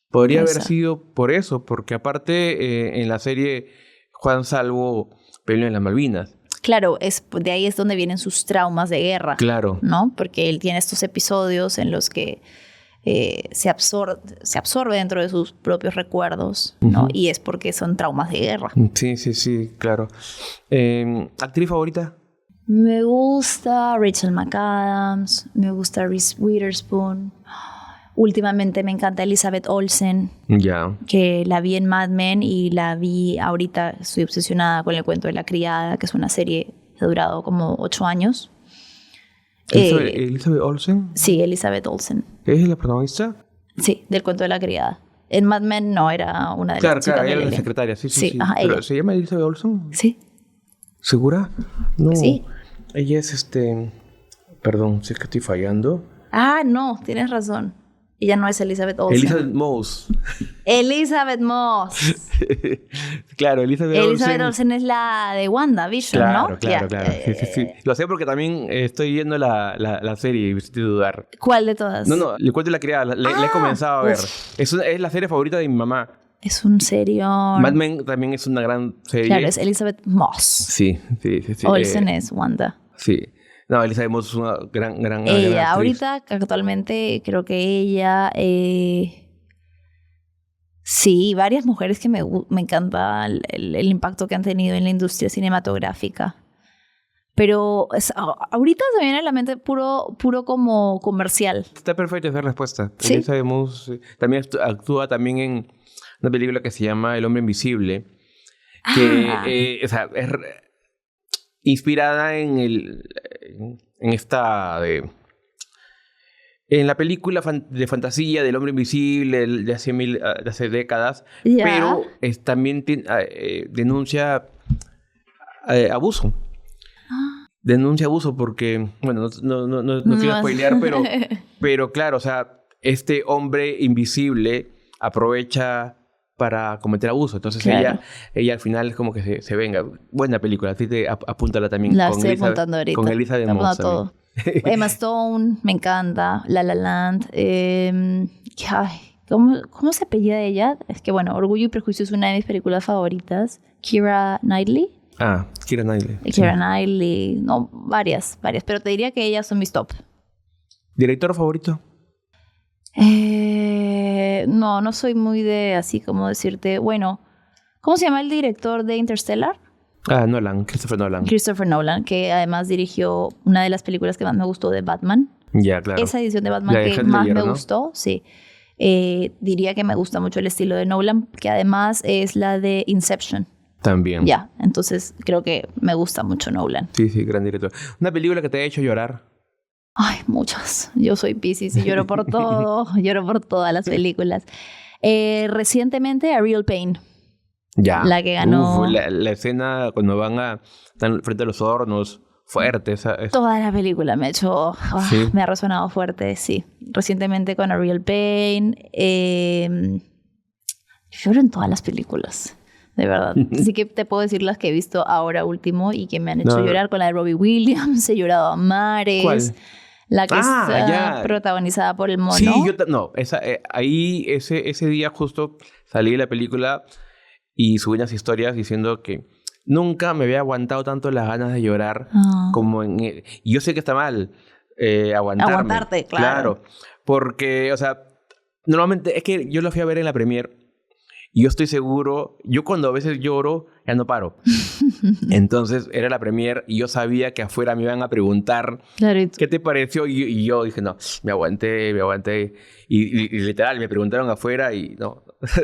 Podría Puede haber ser. sido por eso, porque aparte en la serie Juan Salvo peleó en las Malvinas. Claro, de ahí es donde vienen sus traumas de guerra. Claro. ¿No? Porque él tiene estos episodios en los que se absorbe dentro de sus propios recuerdos, ¿no? Ujú. Y es porque son traumas de guerra. Sí, claro. ¿Actriz favorita? Me gusta Rachel McAdams, me gusta Reese Witherspoon. Últimamente me encanta Elizabeth Olsen, Ya. que la vi en Mad Men y la vi ahorita, estoy obsesionada con El cuento de la criada, que es una serie que ha durado como 8 años. Elizabeth Olsen. Sí, Elizabeth Olsen. ¿Es la protagonista? Sí, del cuento de la criada. En Mad Men no, era una de Claro, las chicas ella del era la elenco. secretaria, sí. Sí, ajá, Pero ella. ¿se llama Elizabeth Olsen? Sí, ¿Segura? No. Sí. Ella es Perdón, si es que estoy fallando. Ah, no, tienes razón. Ella no es Elizabeth Olsen. Elizabeth Moss. Elizabeth Moss. Claro, Elizabeth Olsen es la de WandaVision, Claro, ¿no? claro, Ya, claro. Sí. Lo sé porque también estoy viendo la serie y me hiciste dudar. ¿Cuál de todas? No, le cuento la criada, la he comenzado a ver. Uf. Es la serie favorita de mi mamá. Es un serio. Mad Men también es una gran serie. Claro, es Elizabeth Moss. Sí. Olsen es Wanda. Sí. No, Elizabeth Moss es una gran actriz. Ahorita, actualmente, creo que ella... sí, varias mujeres que me encanta el impacto que han tenido en la industria cinematográfica. Pero ahorita se me viene a la mente puro como comercial. Está perfecta esa respuesta. Sí. Elizabeth Moss también actúa también en una película que se llama El hombre invisible. Que es inspirada en la película de fantasía del hombre invisible de hace décadas, Ya. pero también denuncia abuso. Denuncia abuso porque, bueno, no quiero spoilear, pero claro, o sea, este hombre invisible aprovecha para cometer abuso. Entonces Claro. ella al final es como que se venga. Buena película, así te apúntala también. La estoy apuntando ahorita. Con Elizabeth Te apunto Moss todo. Emma Stone, me encanta. La La Land. ¿Cómo se apellida ella? Es que, bueno, Orgullo y Prejuicio es una de mis películas favoritas. Keira Knightley. Keira Knightley. Keira Knightley. No, varias. Pero te diría que ellas son mis top. ¿Director favorito? No soy muy de así como decirte, bueno, ¿cómo se llama el director de Interstellar? Christopher Nolan. Christopher Nolan, que además dirigió una de las películas que más me gustó de Batman. Ya, claro. Esa edición de Batman La de que Heath más Ledger, me ¿no? gustó, sí. Diría que me gusta mucho el estilo de Nolan, que además es la de Inception. También. Ya, entonces creo que me gusta mucho Nolan. Sí, gran director. ¿Una película que te ha hecho llorar? Ay, muchas. Yo soy Piscis y lloro por todo. Lloro por todas las películas. Recientemente, A Real Pain. Ya. La que ganó. La escena cuando están frente a los hornos, fuerte. Toda la película me ha hecho. Sí. Me ha resonado fuerte, sí. Recientemente con A Real Pain. Lloro en todas las películas. De verdad. Así que te puedo decir las que he visto ahora último y que me han hecho llorar. Con la de Robbie Williams, he llorado a mares. ¿Cuál? La que está ya. protagonizada por el mono. Sí, ahí ese día justo salí de la película y subí unas historias diciendo que nunca me había aguantado tanto las ganas de llorar como y yo sé que está mal Aguantarte, claro. Porque, o sea, normalmente es que yo la fui a ver en la premier y yo estoy seguro, yo cuando a veces lloro ya no paro. Entonces era la premier y yo sabía que afuera me iban a preguntar Claro, ¿qué te pareció? Y yo dije, no, me aguanté. Y literal, me preguntaron afuera y no.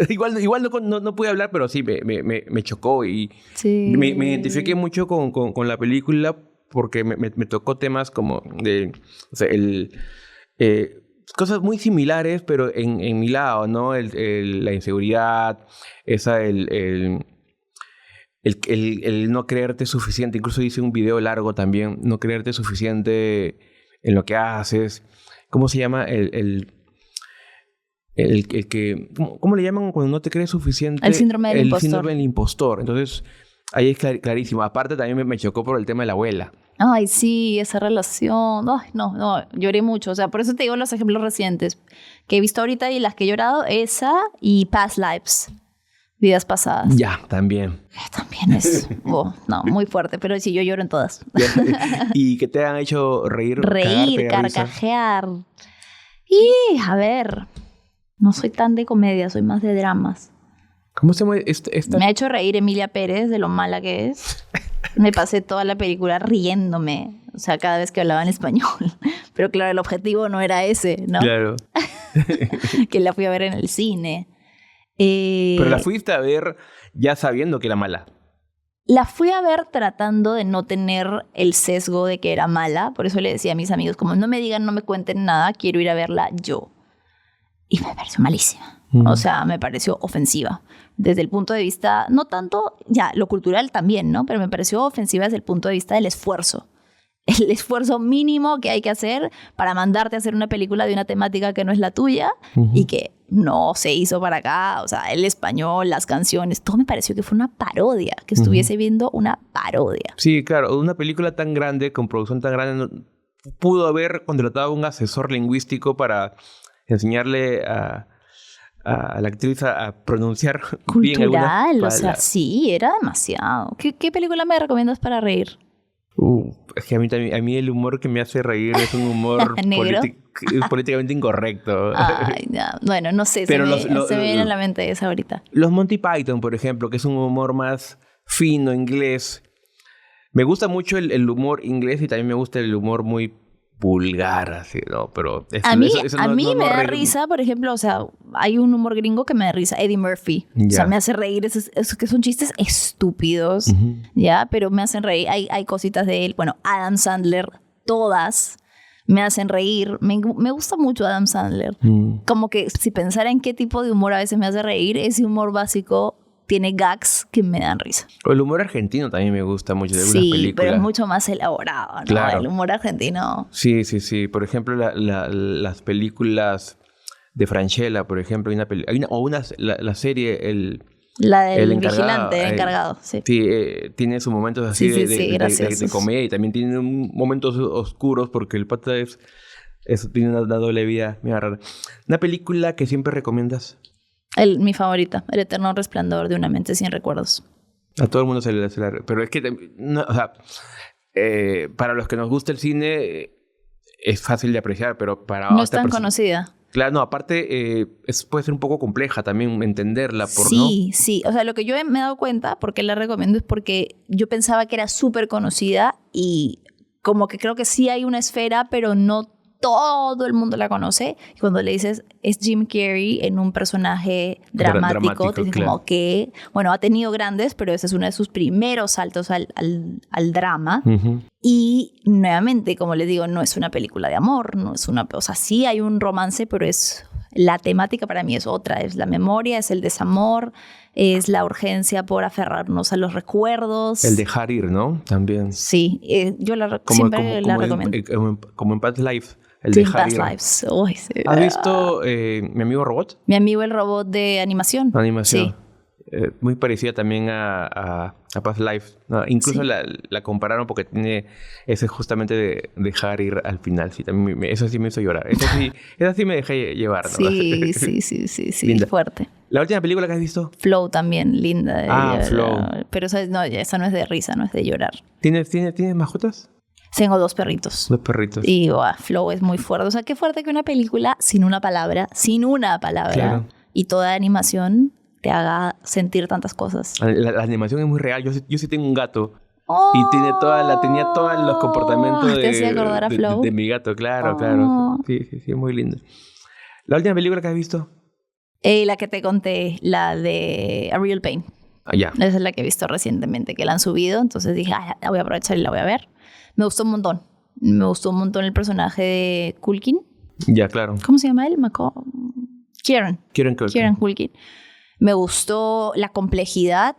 igual no pude hablar, pero sí, me chocó. Y sí. me identifiqué mucho con la película porque me tocó temas como de... O sea, cosas muy similares, pero en mi lado, ¿no? La inseguridad, el no creerte suficiente. Incluso hice un video largo también. No creerte suficiente en lo que haces. ¿Cómo se llama? El que... ¿Cómo le llaman cuando no te crees suficiente? El síndrome del impostor. El síndrome del impostor. Entonces, ahí es clarísimo. Aparte, también me chocó por el tema de la abuela. Ay, sí, esa relación. Ay, no, lloré mucho. O sea, por eso te digo los ejemplos recientes que he visto ahorita y las que he llorado, esa y Past Lives, vidas pasadas. Ya, también. También es, muy fuerte, pero sí, yo lloro en todas. Y que te han hecho reír. Reír, carcajear. Y, a ver, no soy tan de comedia, soy más de dramas. ¿Cómo se llama esta? Me ha hecho reír Emilia Pérez de lo mala que es. Me pasé toda la película riéndome, o sea, cada vez que hablaba en español. Pero claro, el objetivo no era ese, ¿no? Claro. Que la fui a ver en el cine. Pero la fuiste a ver ya sabiendo que era mala. La fui a ver tratando de no tener el sesgo de que era mala. Por eso le decía a mis amigos, como no me digan, no me cuenten nada, quiero ir a verla yo. Y me pareció malísima. O sea, me pareció ofensiva. Desde el punto de vista, no tanto, ya, lo cultural también, ¿no? Pero me pareció ofensiva desde el punto de vista del esfuerzo. El esfuerzo mínimo que hay que hacer para mandarte a hacer una película de una temática que no es la tuya y que no se hizo para acá. O sea, el español, las canciones, todo me pareció que fue una parodia, que estuviese viendo una parodia. Sí, claro, una película tan grande, con producción tan grande, pudo haber contratado a un asesor lingüístico para enseñarle a la actriz a pronunciar bien algunas palabras. O sea, sí, era demasiado. ¿Qué película me recomiendas para reír? Es que a mí el humor que me hace reír es un humor políticamente incorrecto. Ay, no. Bueno, no sé, se me viene a la mente esa ahorita. Los Monty Python, por ejemplo, que es un humor más fino, inglés. Me gusta mucho el humor inglés y también me gusta el humor muy vulgar, así, ¿no? Pero a mí me da risa, por ejemplo, o sea, hay un humor gringo que me da risa, Eddie Murphy. O sea, me hace reír, esos que son chistes estúpidos, ¿ya? Pero me hacen reír, hay cositas de él. Bueno, Adam Sandler, todas me hacen reír. Me gusta mucho Adam Sandler. Como que si pensara en qué tipo de humor a veces me hace reír, ese humor básico tiene gags que me dan risa. El humor argentino también me gusta mucho de algunas películas. Sí, pero es mucho más elaborado, ¿no? Claro. El humor argentino. Sí. Por ejemplo, las películas de Francella, por ejemplo, la serie, la del vigilante, el encargado. Sí, tiene sus momentos así de comedia y también tiene momentos oscuros porque el pata tiene una doble vida muy rara. ¿Una película que siempre recomiendas? Mi favorita, El eterno resplandor de una mente sin recuerdos. A todo el mundo se le pero es que, o sea, para los que nos gusta el cine, es fácil de apreciar, pero para no es tan conocida. Claro, no, aparte puede ser un poco compleja también entenderla. Sí. O sea, lo que yo me he dado cuenta, porque la recomiendo, es porque yo pensaba que era súper conocida y como que creo que sí hay una esfera, pero no todo el mundo la conoce. Y cuando le dices, es Jim Carrey en un personaje dramático, te dicen como que, bueno, ha tenido grandes, pero ese es uno de sus primeros saltos al drama. Y nuevamente, como les digo, no es una película de amor, no es o sea, sí hay un romance, pero la temática para mí es otra, es la memoria, es el desamor, es la urgencia por aferrarnos a los recuerdos. El dejar ir, ¿no? También. Sí, yo siempre la recomiendo. Como en Past Life. El dejar ir. Lives. Uy, sí. ¿Has visto Mi amigo robot? Mi amigo el robot de animación. Animación. Sí. Muy parecida también a Past Life, ¿no? Incluso sí. la compararon porque tiene ese justamente de dejar ir al final. Sí, también eso sí me hizo llorar. Esa sí me dejé llevar, ¿no? Sí, fuerte. ¿La última película que has visto? Flow también, linda. Flow. Pero esa no es de risa, no es de llorar. ¿Tienes mascotas? Tengo 2 perritos. 2 perritos. Y Flow es muy fuerte. O sea, qué fuerte que una película sin una palabra, claro. Y toda animación te haga sentir tantas cosas. La animación es muy real. Yo sí tengo un gato. Y tenía todos los comportamientos te hacía acordar a Flow. De mi gato, claro. Sí, muy lindo. ¿La última película que has visto? La que te conté, la de A Real Pain. Ya. Esa es la que he visto recientemente, que la han subido. Entonces dije, la voy a aprovechar y la voy a ver. Me gustó un montón. Me gustó un montón el personaje de Culkin. Ya, claro. ¿Cómo se llama él? Kieran Culkin. Me gustó la complejidad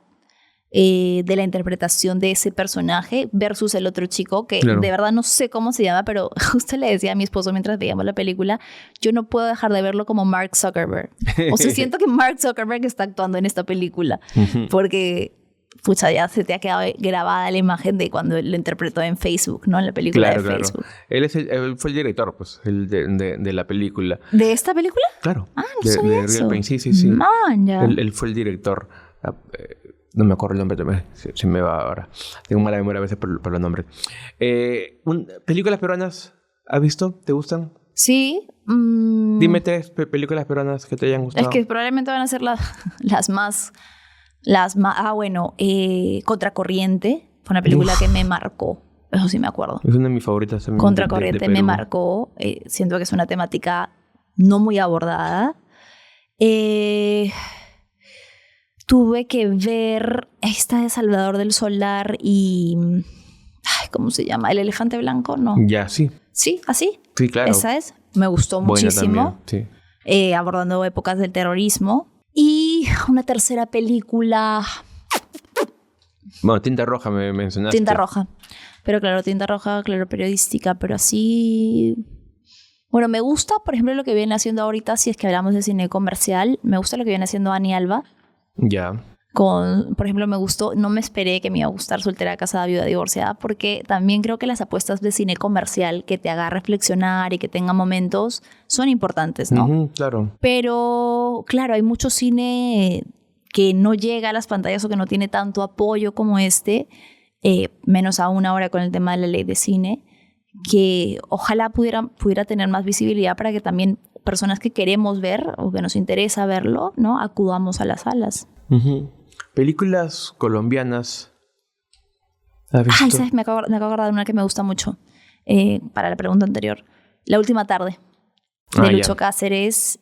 de la interpretación de ese personaje versus el otro chico, que Claro. de verdad no sé cómo se llama, pero justo le decía a mi esposo mientras veíamos la película, yo no puedo dejar de verlo como Mark Zuckerberg. O sea, siento que Mark Zuckerberg está actuando en esta película, porque pucha, ya se te ha quedado grabada la imagen de cuando lo interpretó en Facebook, ¿no? En la película Claro, de claro. Facebook. Él fue el director, pues, de la película. ¿De esta película? Claro. Ah, no sabía Real eso. Pain. Sí, sí, sí. Man, ya. Él fue el director. No me acuerdo el nombre también. Se me va ahora. Tengo mala memoria a veces por los nombres. ¿Películas peruanas has visto? ¿Te gustan? Sí. Dime 3 películas peruanas que te hayan gustado. Es que probablemente van a ser las más... bueno, Contracorriente fue una película que me marcó. Eso sí me acuerdo. Es una de mis favoritas también. Contracorriente de me Perú. marcó. Siento que es una temática no muy abordada. Tuve que ver esta de Salvador del Solar y... Ay, ¿cómo se llama? ¿El elefante blanco? No. Ya, sí. Sí, así. Sí, claro. Esa es. Me gustó Buena muchísimo. también, sí. Abordando épocas del terrorismo. Y una tercera película... Bueno, Tinta Roja me mencionaste. Tinta Roja. Pero claro, Tinta Roja, claro, periodística, pero así... Bueno, me gusta, por ejemplo, lo que viene haciendo ahorita, si es que hablamos de cine comercial, me gusta lo que viene haciendo Ani Alba. Ya. Por ejemplo, me gustó, no me esperé que me iba a gustar Soltera, Casada, Viuda, Divorciada, porque también creo que las apuestas de cine comercial que te haga reflexionar y que tenga momentos son importantes, ¿no? Ujú, claro. Pero, claro, hay mucho cine que no llega a las pantallas o que no tiene tanto apoyo como este, menos aún ahora con el tema de la ley de cine, que ojalá pudiera tener más visibilidad para que también personas que queremos ver o que nos interesa verlo, ¿no? Acudamos a las salas. Ujú. Películas colombianas. ¿Has visto? Ay, ¿sabes? Me acabo de acordar de una que me gusta mucho para la pregunta anterior. La última tarde, de Lucho Ya. Cáceres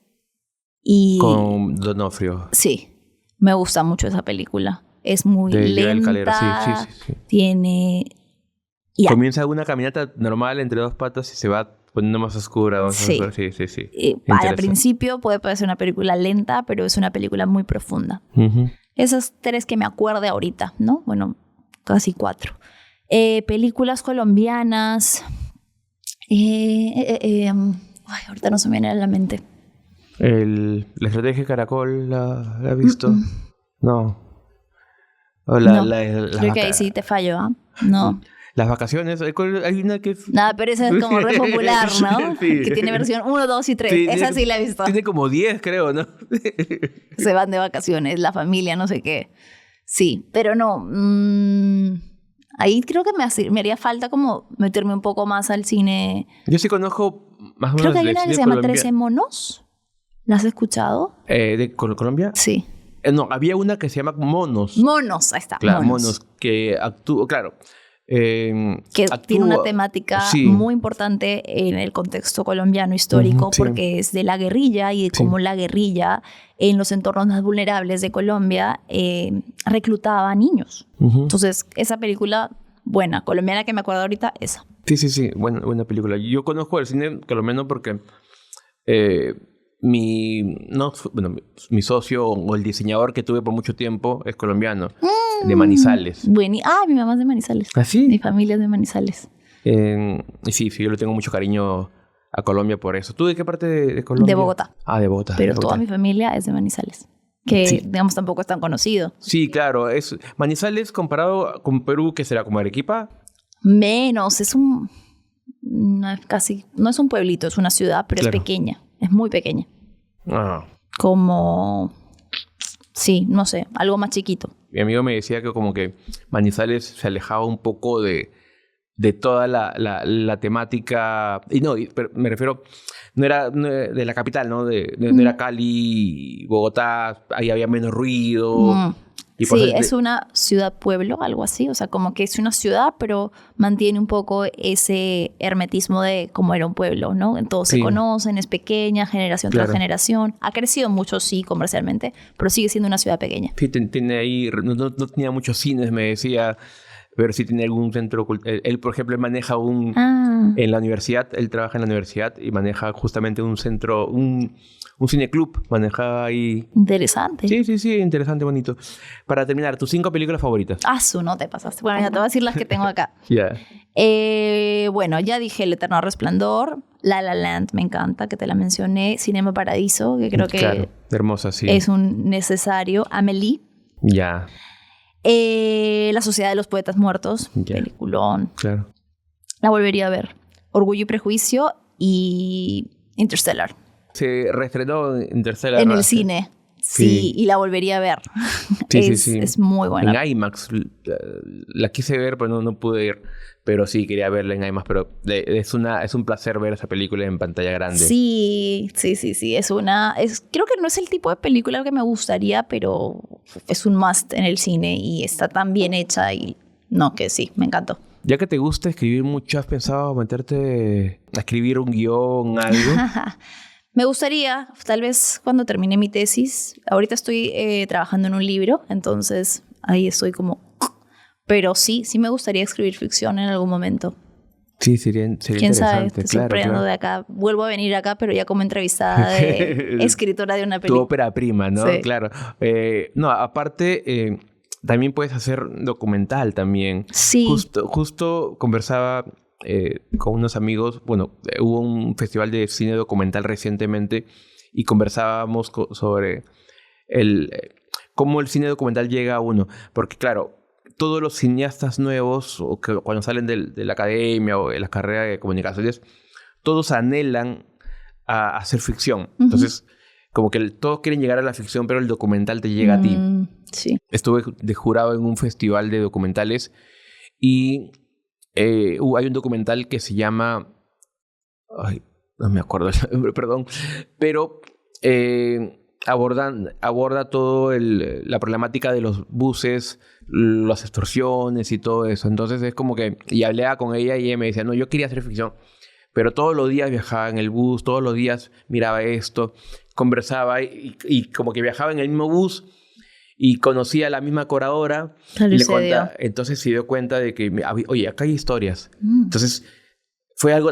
y... Con Donofrio. Sí, me gusta mucho esa película. Es muy De Joel lenta, Calero, sí. tiene... Ya. Comienza una caminata normal entre dos patas y se va poniendo más oscura. Sí. Sí. Al Al principio puede parecer una película lenta, pero es una película muy profunda. Uh-huh. Esas 3 que me acuerde ahorita, ¿no? Bueno, casi 4. Películas colombianas. Ahorita no se me viene a la mente. La estrategia Caracol, ¿la has visto? No. O No, las creo que ahí sí te fallo, ¿ah? No. Las vacaciones, hay una que... Nada, pero esa es como re popular, ¿no? Sí. Que tiene versión 1, 2 y 3. Sí, Esa sí la he visto. Tiene como 10, creo, ¿no? Se van de vacaciones, la familia, no sé qué. Sí, pero no. Ahí creo que me haría falta como meterme un poco más al cine. Yo sí conozco más o menos Creo que hay de una que cine se llama colombiano. 13 monos. ¿La has escuchado? ¿De Colombia? Sí. No, había una que se llama Monos. Monos, ahí está. Claro, Monos, que actúa, claro. Que tiene una temática sí. muy importante en el contexto colombiano histórico, Sí. porque es de la guerrilla y de cómo la guerrilla en los entornos más vulnerables de Colombia reclutaba a niños. Entonces, esa película, buena, colombiana que me acuerdo ahorita, esa. Sí, buena película. Yo conozco el cine colombiano porque mi socio o el diseñador que tuve por mucho tiempo es colombiano, de Manizales. Mi mamá es de Manizales. ¿Ah, sí? Mi familia es de Manizales. Y sí, yo le tengo mucho cariño a Colombia por eso. ¿Tú de qué parte de Colombia? De Bogotá. Ah, de Bogotá. Pero de Bogotá. toda mi familia es de Manizales. Que, Sí. digamos, tampoco es tan conocido. Sí, claro. Manizales comparado con Perú, ¿qué será? ¿Como Arequipa? Menos, no es un pueblito, es una ciudad, pero Claro. es pequeña, es muy pequeña. Ah. Como, sí, no sé, algo más chiquito. Mi amigo me decía que como que Manizales se alejaba un poco de toda la temática. Pero me refiero, no era de la capital, ¿no? No era Cali, Bogotá, ahí había menos ruido. Y por Sí, eso- es una ciudad-pueblo, algo así. O sea, como que es una ciudad, pero mantiene un poco ese hermetismo de cómo era un pueblo, ¿no? Todos Sí. se conocen, es pequeña, generación Claro. tras generación. Ha crecido mucho, sí, comercialmente, pero sigue siendo una ciudad pequeña. Sí, tiene ahí, no tenía muchos cines, me decía. pero sí tiene algún centro él, por ejemplo, él maneja en la universidad, él trabaja en la universidad y maneja justamente un centro, un cineclub, maneja ahí. Interesante. Sí, interesante, bonito. Para terminar, tus 5 películas favoritas. No te pasaste. Bueno, ya te voy a decir las que tengo acá. Ya. Bueno, ya dije El Eterno Resplandor, La La Land, me encanta, que te la mencioné, Cinema Paradiso, que creo que claro, hermosa, sí. es un necesario, Amélie. Ya. La Sociedad de los Poetas Muertos, peliculón. Claro. La volvería a ver. Orgullo y Prejuicio y Interstellar. Se reestrenó Interstellar en el cine. Sí, y la volvería a ver. Sí. Es muy buena. En IMAX. La quise ver, pero no pude ir. Pero sí, quería verla en IMAX. Pero es un placer ver esa película en pantalla grande. Sí. Creo que no es el tipo de película que me gustaría, pero es un must en el cine y está tan bien hecha y no, que sí, me encantó. Ya que te gusta escribir mucho, ¿has pensado meterte a escribir un guión, algo? Me gustaría, tal vez cuando termine mi tesis, ahorita estoy trabajando en un libro, entonces ahí estoy como... Pero sí me gustaría escribir ficción en algún momento. Sí, sería ¿Quién sabe? interesante. Te sorprendo claro. de acá. Vuelvo a venir acá, pero ya como entrevistada de escritora de una Tu película. ópera prima, ¿no? Sí. Claro. No, aparte, también puedes hacer documental también. Sí. Justo conversaba con unos amigos. Bueno, hubo un festival de cine documental recientemente y conversábamos sobre cómo el cine documental llega a uno. Porque, claro, todos los cineastas nuevos, o que cuando salen de la academia o de la carrera de comunicaciones, todos anhelan a hacer ficción. Uh-huh. Entonces, como que todos quieren llegar a la ficción, pero el documental te llega a ti. Sí. Estuve de jurado en un festival de documentales y hay un documental que se llama... Ay, no me acuerdo el nombre, perdón. Pero aborda todo la problemática de los buses, las extorsiones y todo eso. Entonces es como que... Y hablaba con ella y ella me decía, no, yo quería hacer ficción. Pero todos los días viajaba en el bus, todos los días miraba esto, conversaba y como que viajaba en el mismo bus y conocía a la misma curadora. Entonces se dio cuenta de que, oye, acá hay historias. Entonces fue algo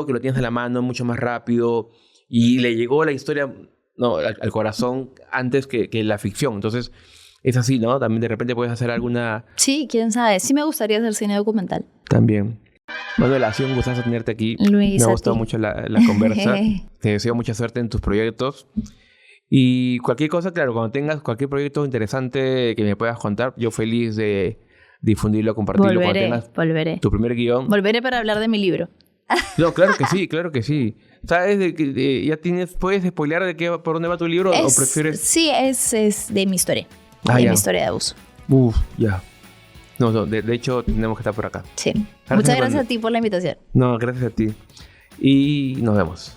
que lo tienes a la mano mucho más rápido y le llegó la historia al corazón antes que la ficción. Entonces es así, ¿no? También de repente puedes hacer alguna... Sí, quién sabe. Sí me gustaría hacer cine documental. También. Manuela, ha sido un gustazo tenerte aquí. Luis, me ha gustado mucho la conversa. Te deseo mucha suerte en tus proyectos. Y cualquier cosa, claro, cuando tengas cualquier proyecto interesante que me puedas contar, yo feliz de difundirlo, compartirlo. Volveré. Tu primer guión. Volveré para hablar de mi libro. No, claro que sí. ¿Sabes? ¿Ya puedes spoilear por dónde va tu libro o prefieres? Sí, es de mi historia. Mi historia de abuso. Ya. No, de hecho, tenemos que estar por acá. Sí. Muchas gracias a ti por la invitación. No, gracias a ti. Y nos vemos.